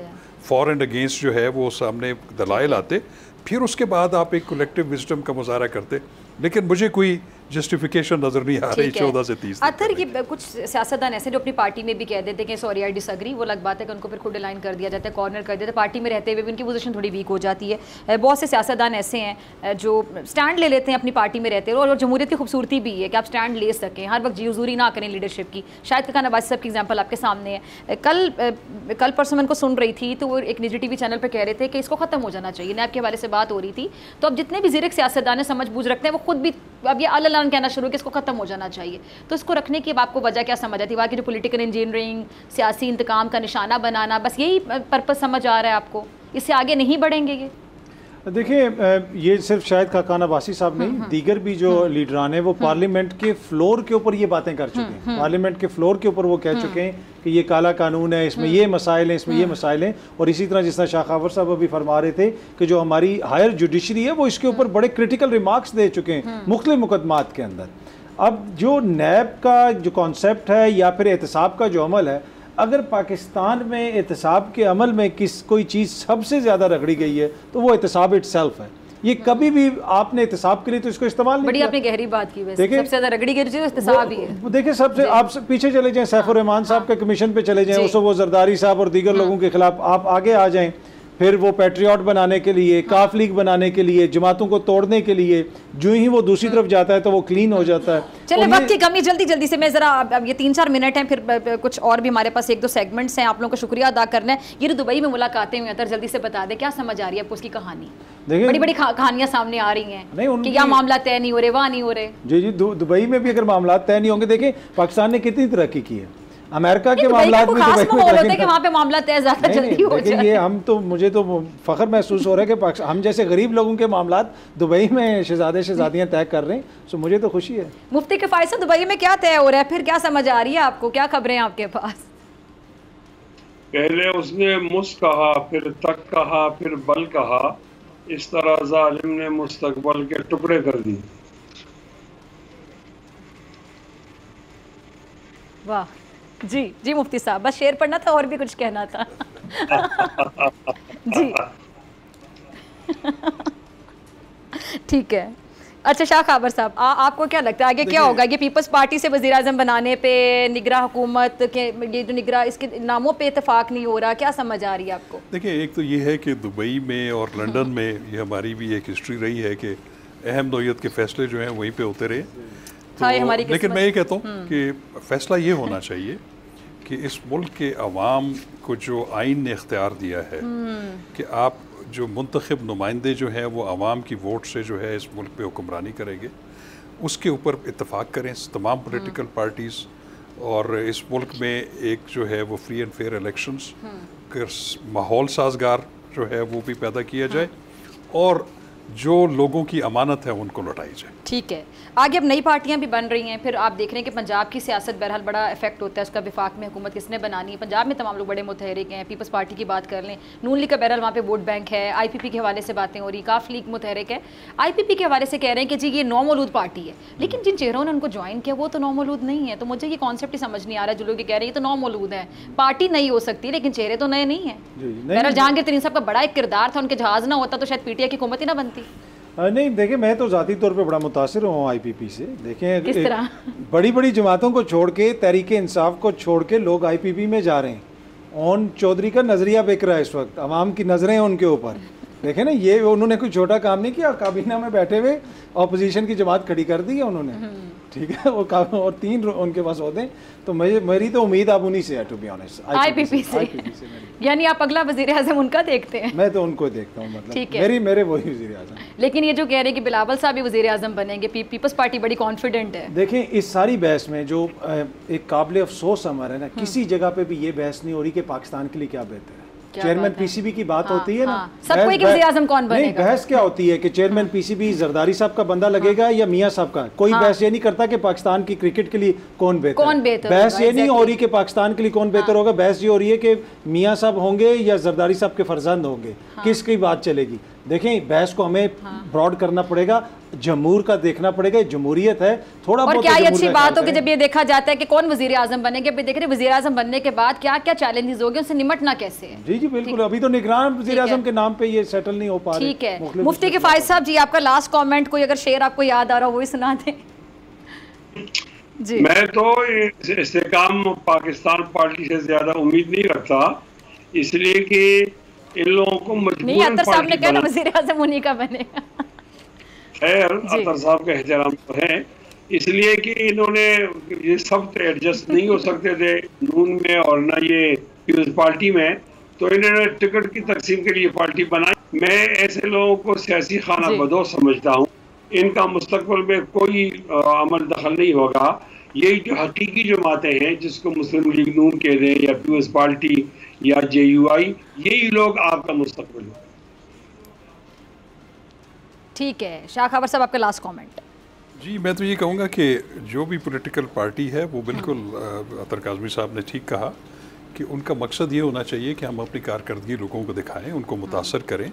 फॉर एंड अगेंस्ट जो है वो सामने दलाइल आते, फिर उसके बाद आप एक कलेक्टिव विजडम का मुजाहरा करते। लेकिन मुझे कोई जस्टिफिकेशन नजर नहीं आ रही 14 से 30। अतर ये कुछ सियासतदान ऐसे जो अपनी पार्टी में भी कह देते हैं कि सॉरी आई डिसएग्री, वो अलग बात है कि उनको फिर खुद अलाइन कर दिया जाता है, कॉर्नर कर देते हैं, पार्टी में रहते हुए भी उनकी पोजीशन थोड़ी वीक हो जाती है। बहुत से सियासतदान ऐसे हैं जो स्टैंड ले लेते हैं अपनी पार्टी में रहते हुए और जमहूरियत की खूबसूरती भी है कि आप स्टैंड ले सकें, हर वक्त जीजूरी ना करें लीडरशिप की। शायद खान अब्बासी साहब की एग्जाम्पल आपके सामने है। कल परसों मैं उनको सुन रही थी तो वो एक निजी टीवी चैनल पर कह रहे थे कि इसको ख़त्म हो जाना चाहिए, नैब के हवाले से बात हो रही थी। तो अब जितने भी ज़ीरक सियासतदान समझ बूझ रखते हैं वो खुद भी अब ये अल्लाह कहना शुरू कि इसको ख़त्म हो जाना चाहिए। तो इसको रखने की अब आपको वजह क्या समझ आती है? बाकी जो पॉलिटिकल इंजीनियरिंग, सियासी इंतकाम का निशाना बनाना, बस यही पर्पस समझ आ रहा है आपको? इससे आगे नहीं बढ़ेंगे ये? देखिए ये सिर्फ शायद खान अब्बासी साहब नहीं, दीगर भी जो लीडरान हैं वो पार्लियामेंट के फ्लोर के ऊपर ये बातें कर चुके हैं। पार्लियामेंट के फ्लोर के ऊपर वो कह चुके हैं कि ये काला कानून है, इसमें ये मसाइल हैं, इसमें ये मसाइल हैं। और इसी तरह जिस तरह शाह खावर साहब अभी फरमा रहे थे कि जो हमारी हायर जुडिशरी है वो इसके ऊपर बड़े क्रिटिकल रिमार्क्स दे चुके हैं मुख्तलिफ मुकदमात के अंदर। अब जो नैब का जो कॉन्सेप्ट है या फिर एहतसाब का जो अमल है, अगर पाकिस्तान में एहतसाब के अमल में कोई चीज़ सबसे ज़्यादा रगड़ी गई है तो वो एहतसाब इटसेल्फ है। ये कभी भी आपने एहतसाब के लिए तो इसको इस्तेमाल नहीं किया। बड़ी आपने गहरी बात की। वैसे सबसे ज़्यादा रगड़ी गई चीज़ एहतसाब ही है। देखिए सबसे आप पीछे चले जाएं, सैफुर रहमान साहब के कमीशन पे चले जाएं, उसको वो जरदारी साहब और दीगर लोगों के खिलाफ आप आगे आ जाएं, फिर वो पैट्रियट बनाने के लिए, काफ लीग बनाने के लिए, जमातों को तोड़ने के लिए, जो ही वो दूसरी तरफ जाता है तो वो क्लीन हो जाता है। चलिए वक्त की कमी, जल्दी से मैं ज़रा अब ये 3-4 मिनट हैं, फिर कुछ और भी हमारे पास 1-2 सेगमेंट्स हैं, आप लोगों का शुक्रिया अदा करना है। ये दुबई में मुलाकातें हुई हैं, तो जल्दी से बता दें क्या समझ आ रही है आपको उसकी कहानी? बड़ी बड़ी कहानियां सामने आ रही हैं कि यहाँ मामला तय नहीं हो रहे, वहाँ नहीं हो रहे। जी दुबई में भी अगर मामला तय नहीं होंगे, देखें पाकिस्तान ने कितनी तरक्की की है, अमेरिका के मामला में वहाँ पे मामला तय ज़्यादा जल्दी हो जाए। ये हम तो मुझे तो फख्र महसूस हो रहा है कि हम जैसे गरीब लोगों के मामला दुबई में शहजादे शहजादियाँ तय कर रहे हैं, तो मुझे तो खुशी है। मुफ्ती किफ़ायत साहब, दुबई में क्या तय हो रहा है, फिर क्या समझ आ रही है आपको, क्या खबरें हैं आपके पास? पहले उसने मुस कहा, फिर तक कहा, फिर बल कहा, इस तरह जालिम ने मुस्तकबल के टुकड़े कर दिए। वाह जी मुफ्ती साहब, बस शेर पढ़ना था और भी कुछ कहना था? जी ठीक है। अच्छा शाह खाबर साहब, आपको क्या लगता है आगे क्या होगा? ये पीपल्स पार्टी से वज़ीर आज़म बनाने पे, निगरा हुकूमत के ये जो निगरा, इसके नामों पे इतफाक नहीं हो रहा, क्या समझ आ रही है आपको? देखिए एक तो ये है कि दुबई में और लंदन में ये हमारी भी एक हिस्ट्री रही है कि अहम नौयत के फैसले जो हैं वहीं पे होते रहे। तो लेकिन मैं ये कहता हूँ कि फ़ैसला ये होना चाहिए कि इस मुल्क के अवाम को जो आइन ने इख्तियार दिया है कि आप जो मुंतखब नुमाइंदे जो हैं वो अवाम की वोट से जो है इस मुल्क पे हुक्मरानी करेंगे, उसके ऊपर इत्तेफाक करें तमाम पॉलिटिकल पार्टीज़, और इस मुल्क में एक जो है वो फ्री एंड फेयर इलेक्शंस का माहौल साजगार जो है वो भी पैदा किया जाए, और जो लोगों की अमानत है उनको लौटाई जाए। ठीक है, आगे अब नई पार्टियां भी बन रही हैं, फिर आप देख रहे हैं कि पंजाब की सियासत बहरहाल बड़ा इफेक्ट होता है उसका, विफाक में हुकूमत किसने बनानी है। पंजाब में तमाम लोग बड़े मुतहरिक हैं, पीपल्स पार्टी की बात कर लें, नून लीग का बहरहाल वहाँ पे वोट बैंक है, IPP के हवाले से बातें हो रही, काफ लीग मुतहरिक है, IPP के हवाले से कह रहे हैं कि जी ये नौमौलूद पार्टी है, लेकिन जिन चेहरों ने उनको ज्वाइन किया वो तो नौमौलूद नहीं है। तो मुझे ये कॉन्सेप्ट ही समझ नहीं आ रहा है, जो लोग कह रहे हैं ये तो नौमौलूद है, पार्टी नई हो सकती लेकिन चेहरे तो नए नहीं है। बहरहाल जहांगीर तरीन साहब का बड़ा एक किरदार था, उनके जहाज ना होता तो शायद PTI की हुकूमत ही ना बनती। नहीं देखिए, मैं तो ज़ाती तौर पे बड़ा मुतासिर हूँ IPP से। देखें किस तरह बड़ी बड़ी जमातों को छोड़ के, तहरीक इंसाफ को छोड़ के लोग IPP में जा रहे हैं। ओन चौधरी का नज़रिया बिक रहा है इस वक्त, आवाम की नज़रें हैं उनके ऊपर। देखें ना, ये उन्होंने कोई छोटा काम नहीं किया, काबीना में बैठे हुए अपोजिशन की जमात खड़ी कर दी है उन्होंने, ठीक है, और 3 उनके पास होते हैं। तो मेरी तो उम्मीद आप उन्हीं से है, टू बी ऑनेस्ट, IPP से। यानी आप अगला वज़ीर आज़म उनका देखते हैं? मैं तो उनको देखता हूँ, मतलब मेरे वही वज़ीर आज़म। लेकिन ये जो कह रहे हैं कि बिलावल साहब भी वज़ीर आज़म बनेंगे, पीपल्स पार्टी बड़ी कॉन्फिडेंट है। देखें, इस सारी बहस में जो एक काबिल अफसोस हमारा है ना, किसी जगह पे भी ये बहस नहीं हो रही कि पाकिस्तान के लिए क्या बेहतर है। चेयरमैन PCB की बात होती है ना, सबको एक वज़ीर आज़म कौन बनेगा? नहीं, बहस क्या होती है कि चेयरमैन PCB जरदारी साहब का बंदा लगेगा या मियाँ साहब का। कोई बहस ये नहीं करता कि पाकिस्तान की क्रिकेट के लिए कौन बेहतर। बहस ये नहीं हो रही कि पाकिस्तान के लिए कौन बेहतर होगा, बहस ये हो रही है कि मियाँ साहब होंगे या जरदारी साहब के फर्जंद होंगे, किसकी बात चलेगी। देखें, बहस को हमें ब्रॉड करना पड़ेगा, जमहूर का देखना पड़ेगा, जमहूरियत है थोड़ा। और क्या अच्छी बात हो कि जब ये देखा जाता है कि कौन वज़ीर आज़म बनेंगे, देख रहे वज़ीर आज़म बनने के बाद क्या क्या चैलेंजेस होंगे, उनसे निपटना कैसे है। जी जी बिल्कुल, अभी तो निगरान वज़ीर आज़म के नाम पे ये सेटल नहीं हो पा रहा। ठीक है, मुफ्ती किफ़ायत साहब जी, आपका लास्ट कमेंट, कोई अगर शेर आपको याद आ रहा हो वही सुना दें जी। मैं तो इस्तेकाम पाकिस्तान पार्टी से ज्यादा उम्मीद नहीं रखता, इसलिए कि इन लोगों को नहीं, अतर साहब ने कहा ना वज़ीर आज़म उन्हीं का बनेगा। खैर, अतर साहब का एहतराम तो है, इसलिए कि इन्होंने ये सब तो एडजस्ट नहीं हो सकते थे नून में और ना ये पीपल्स पार्टी में, तो इन्होंने टिकट की तकसीम के लिए पार्टी बनाई। मैं ऐसे लोगों को सियासी खाना बदोश समझता हूँ, इनका मुस्तकबिल में कोई अमल दखल नहीं होगा। यही जो हकीकी जमातें हैं, जिसको मुस्लिम लीग नून कहते हैं या पीपल्स पार्टी या JUI, यही लोग आपका मुस्तकबिल हो। ठीक है, शाह खबर साहब आपका लास्ट कमेंट। जी, मैं तो ये कहूँगा कि जो भी पॉलिटिकल पार्टी है वो बिल्कुल अतर काज़मी साहब ने ठीक कहा कि उनका मकसद ये होना चाहिए कि हम अपनी कारकर्दगी लोगों को दिखाएं, उनको मुतासर करें।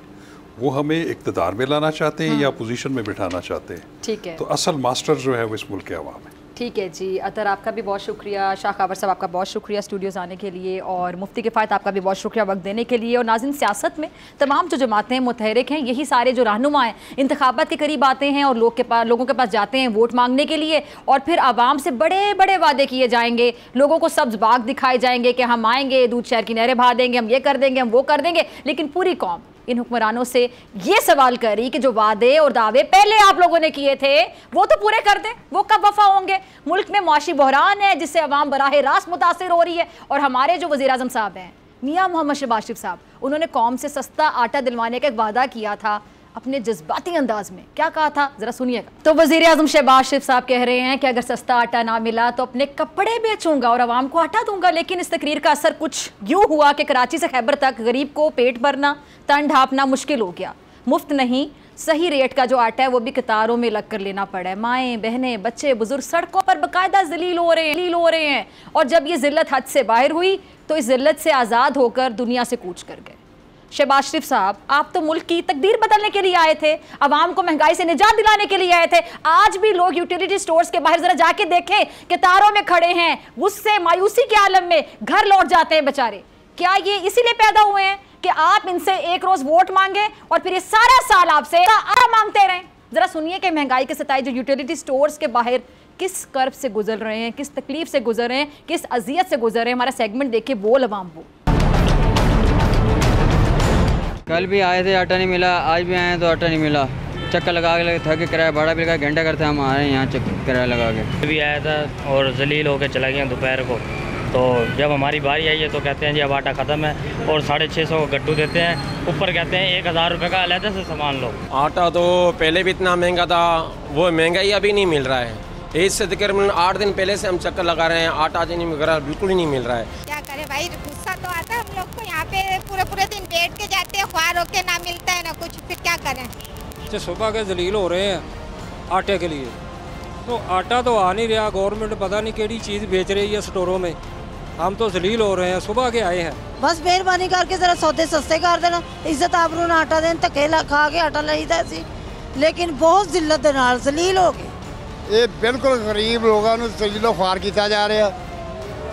वो हमें इक़्तिदार में लाना चाहते हैं या पोजीशन में बिठाना चाहते हैं। ठीक है, तो असल मास्टर जो है वो इस मुल्क के अवाम है। ठीक है जी, अतर आपका भी बहुत शुक्रिया, शाह खबर साहब आपका बहुत शुक्रिया स्टूडियोज़ आने के लिए, और मुफ्ती किफ़ायत आपका भी बहुत शुक्रिया वक्त देने के लिए। और नाज़रीन, सियासत में तमाम जो जमातें मुतहरिक हैं, यही सारे जो रहनुमा हैं, इंतखाबात के करीब आते हैं और लोगों के पास जाते हैं वोट मांगने के लिए, और फिर आवाम से बड़े बड़े वादे किए जाएंगे, लोगों को सब्ज़ बाग दिखाए जाएंगे कि हम आएंगे, दूध शहर की नहरें बहा देंगे, हम ये कर देंगे, हम वो कर देंगे। लेकिन पूरी कौम इन हुक्मरानों से ये सवाल करी कि जो वादे और दावे पहले आप लोगों ने किए थे वो तो पूरे कर दें, वो कब वफा होंगे। मुल्क में मुआशी बहरान है जिससे अवाम बराह रास्त मुतासिर हो रही है, और हमारे जो वज़ीर आज़म साहब हैं मियाँ मोहम्मद शहबाज शरीफ साहब, उन्होंने कौम से सस्ता आटा दिलवाने का एक वादा किया था अपने जज्बाती अंदाज में। क्या कहा था, जरा सुनिएगा। तो वज़ीर आज़म शहबाज शरीफ साहब कह रहे हैं कि अगर सस्ता आटा ना मिला तो अपने कपड़े बेचूंगा और आवाम को आटा दूंगा। लेकिन इस तकरीर का असर कुछ यूँ हुआ कि कराची से खैबर तक गरीब को पेट भरना, तन ढापना मुश्किल हो गया। मुफ्त नहीं, सही रेट का जो आटा है वो भी कतारों में लग कर लेना पड़ा है। माएँ, बहनें, बच्चे, बुजुर्ग सड़कों पर बाकायदा जलील हो रहे हैं। और जब ये जिल्लत हद से बाहर हुई तो इस जिल्लत से आज़ाद होकर दुनिया से कूच कर गए। शहबाज शरीफ साहब, आप तो मुल्क की तकदीर बदलने के लिए आए थे, आवाम को महंगाई से निजात दिलाने के लिए आए थे। आज भी लोग यूटिलिटी स्टोर्स के बाहर जरा जाके देखें, कतारों में खड़े हैं, गुस्से मायूसी के आलम में घर लौट जाते हैं बेचारे। क्या ये इसीलिए पैदा हुए हैं कि आप इनसे एक रोज वोट मांगे और फिर ये सारा साल आपसे आरा मांगते रहें? जरा सुनिए कि महंगाई के सताए जो यूटिलिटी स्टोर्स के बाहर किस कर्ब से गुजर रहे हैं, किस तकलीफ से गुजर रहे हैं, किस अजियत से गुजर रहे हैं। हमारा सेगमेंट देखिए, बोल अवाम बोल। कल भी आए थे, आटा नहीं मिला, आज भी आए तो आटा नहीं मिला। चक्कर लगा के थक के किराया भाड़ा भी लगा, घंटा करते हम आ रहे हैं यहाँ चक्कर किराया लगा के। भी आया था और जलील होकर चला गया दोपहर को, तो जब हमारी बारी आई है तो कहते हैं जी अब आटा ख़त्म है और 650 का गट्टू देते हैं, ऊपर कहते हैं 1000 रुपये का अलग से सामान लो। आटा तो पहले भी इतना महंगा था, वो महंगाई अभी नहीं मिल रहा है। ईद से तकरीबन 8 दिन पहले से हम चक्कर लगा रहे हैं, आटा आज नहीं मिल रहा, बिल्कुल ही नहीं मिल रहा है। क्या करें भाई, गुस्सा तो आता है हम लोग को। यहाँ पे पूरे दिन बैठ के जाते हैं, ख्वार होके ना मिलता है ना कुछ, फिर क्या करें। सुबह के जलील हो रहे हैं आटे के लिए, तो आटा तो आ नहीं रहा, गवर्नमेंट पता नहीं केड़ी चीज़ बेच रही है स्टोरों में, हम तो जलील हो रहे हैं, सुबह के आए हैं। बस मेहरबानी करके जरा सौदे सस्ते कर देना, इज्जत आबरू ना आटा देन, धक्के खा के आटा लईदा सी, लेकिन बहुत जिल्लत दे नाल जलील हो गए। ये बिल्कुल गरीब लोगों को जलीलो ख्वार किया जा रहा।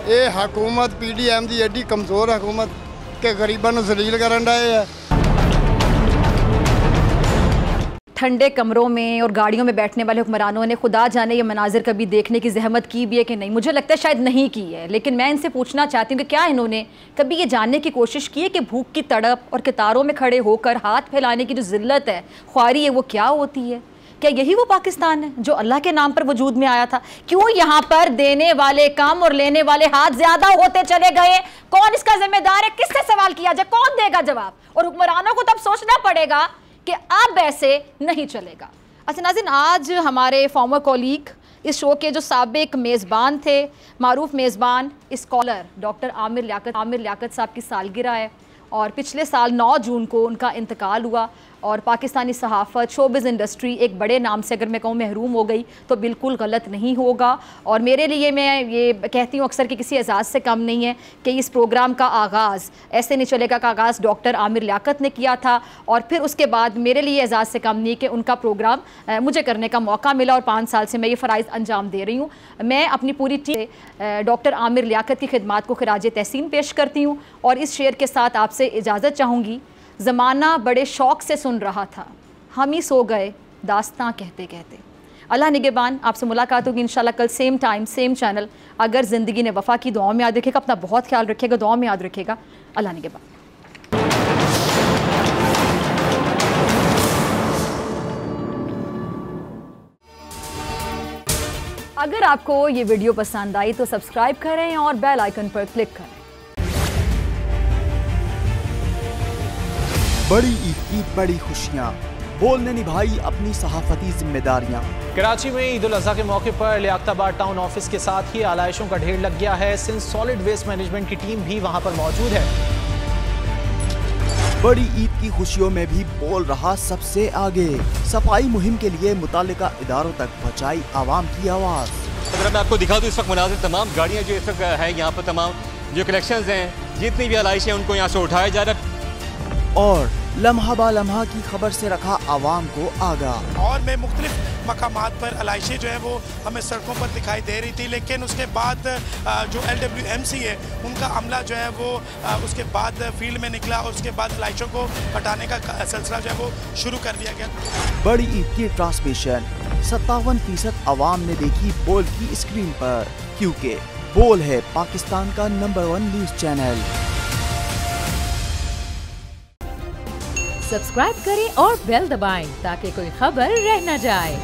ये हुकूमत PDM की एडी कमजोर हुकूमत के गरीबों को जलील करन रहे है। ठंडे कमरों में और गाड़ियों में बैठने वाले हुक्मरानों ने खुदा जाने ये मनाजिर कभी देखने की जहमत की भी है कि नहीं। मुझे लगता है शायद नहीं की है, लेकिन मैं इनसे पूछना चाहती हूँ कि क्या इन्होंने कभी ये जानने की कोशिश की है कि भूख की तड़प और कतारों में खड़े होकर हाथ फैलाने की जो जिल्लत है, ख्वारी है, वो क्या होती है। क्या यही वो पाकिस्तान है जो अल्लाह के नाम पर वजूद में आया था? क्यों यहाँ पर देने वाले कम और लेने वाले हाथ ज्यादा होते चले गए? कौन इसका जिम्मेदार है? किससे सवाल किया जाए? कौन देगा जवाब? और हुक्मरानों को तब सोचना पड़ेगा कि अब ऐसे नहीं चलेगा। अच्छा नाज़रीन, आज हमारे फॉर्मर कॉलीग, इस शो के जो साबिक मेज़बान थे, मारूफ मेज़बान, स्कॉलर डॉक्टर आमिर लियाकत साहब की सालगिरह है और पिछले साल 9 जून को उनका इंतकाल हुआ और पाकिस्तानी सहाफ़त, शोबिज़ इंडस्ट्री एक बड़े नाम से अगर मैं कहूँ महरूम हो गई तो बिल्कुल गलत नहीं होगा। और मेरे लिए, मैं ये कहती हूँ अक्सर कि किसी एजाज़ से कम नहीं है कि इस प्रोग्राम का आगाज़ ऐसे नहीं चलेगा का आगाज़ डॉक्टर आमिर लियाकत ने किया था और फिर उसके बाद मेरे लिए एजाज़ से कम नहीं कि उनका प्रोग्राम मुझे करने का मौका मिला और 5 साल से मैं ये फ़राइज़ अंजाम दे रही हूँ। मैं अपनी पूरी टीम डॉक्टर आमिर लियाकत की खिदमात को खिराज तहसीन पेश करती हूँ और इस शेर के साथ आपसे इजाज़त चाहूँगी। ज़माना बड़े शौक़ से सुन रहा था, हम ही सो गए दास्तां कहते कहते। अल्लाह निगहबान, आपसे मुलाकात होगी इंशाल्लाह कल सेम टाइम सेम चैनल। अगर ज़िंदगी ने वफ़ा की, दुआओं में याद रखेगा, अपना बहुत ख्याल रखेगा, दुआओं में याद रखेगा। अल्लाह निगहबान। अगर आपको ये वीडियो पसंद आई तो सब्सक्राइब करें और बेल आइकन पर क्लिक करें। बड़ी ईद की बड़ी खुशियाँ, बोल ने निभाई अपनी सहाफती जिम्मेदारियाँ। कराची में ईद उल अज़हा के मौके पर लियाकताबाद टाउन ऑफिस के साथ ही आलाइशों का ढेर लग गया है। सिंध सॉलिड वेस्ट मैनेजमेंट की टीम भी वहां पर मौजूद है। बड़ी ईद की खुशियों में भी बोल रहा सबसे आगे, सफाई मुहिम के लिए मुतालिका इदारों तक पहुँचाई आवाम की आवाज़। अगर मैं आपको दिखा दूँ इस वक्त मुनाजिर तमाम गाड़ियाँ जो इस वक्त है यहाँ पर, तमाम जो कलेक्शंस हैं, जितनी भी आलाइश है उनको यहाँ से उठाया जा रहा है और लम्हा बा लम्हा की खबर से रखा आवाम को आगाह। और में मुख्तलिफ मकामात पर आलाइशें जो है वो हमें सड़कों पर दिखाई दे रही थी, लेकिन उसके बाद जो LWMC है उनका अमला जो है वो उसके बाद फील्ड में निकला और उसके बाद आलाइशों को हटाने का सिलसिला जो है वो शुरू कर दिया गया। बड़ी ईद की ट्रांसमिशन 57% आवाम ने देखी बोल की स्क्रीन पर, क्योंकि बोल है पाकिस्तान का नंबर 1 न्यूज चैनल। सब्सक्राइब करें और बेल दबाएं ताकि कोई खबर रह न जाए।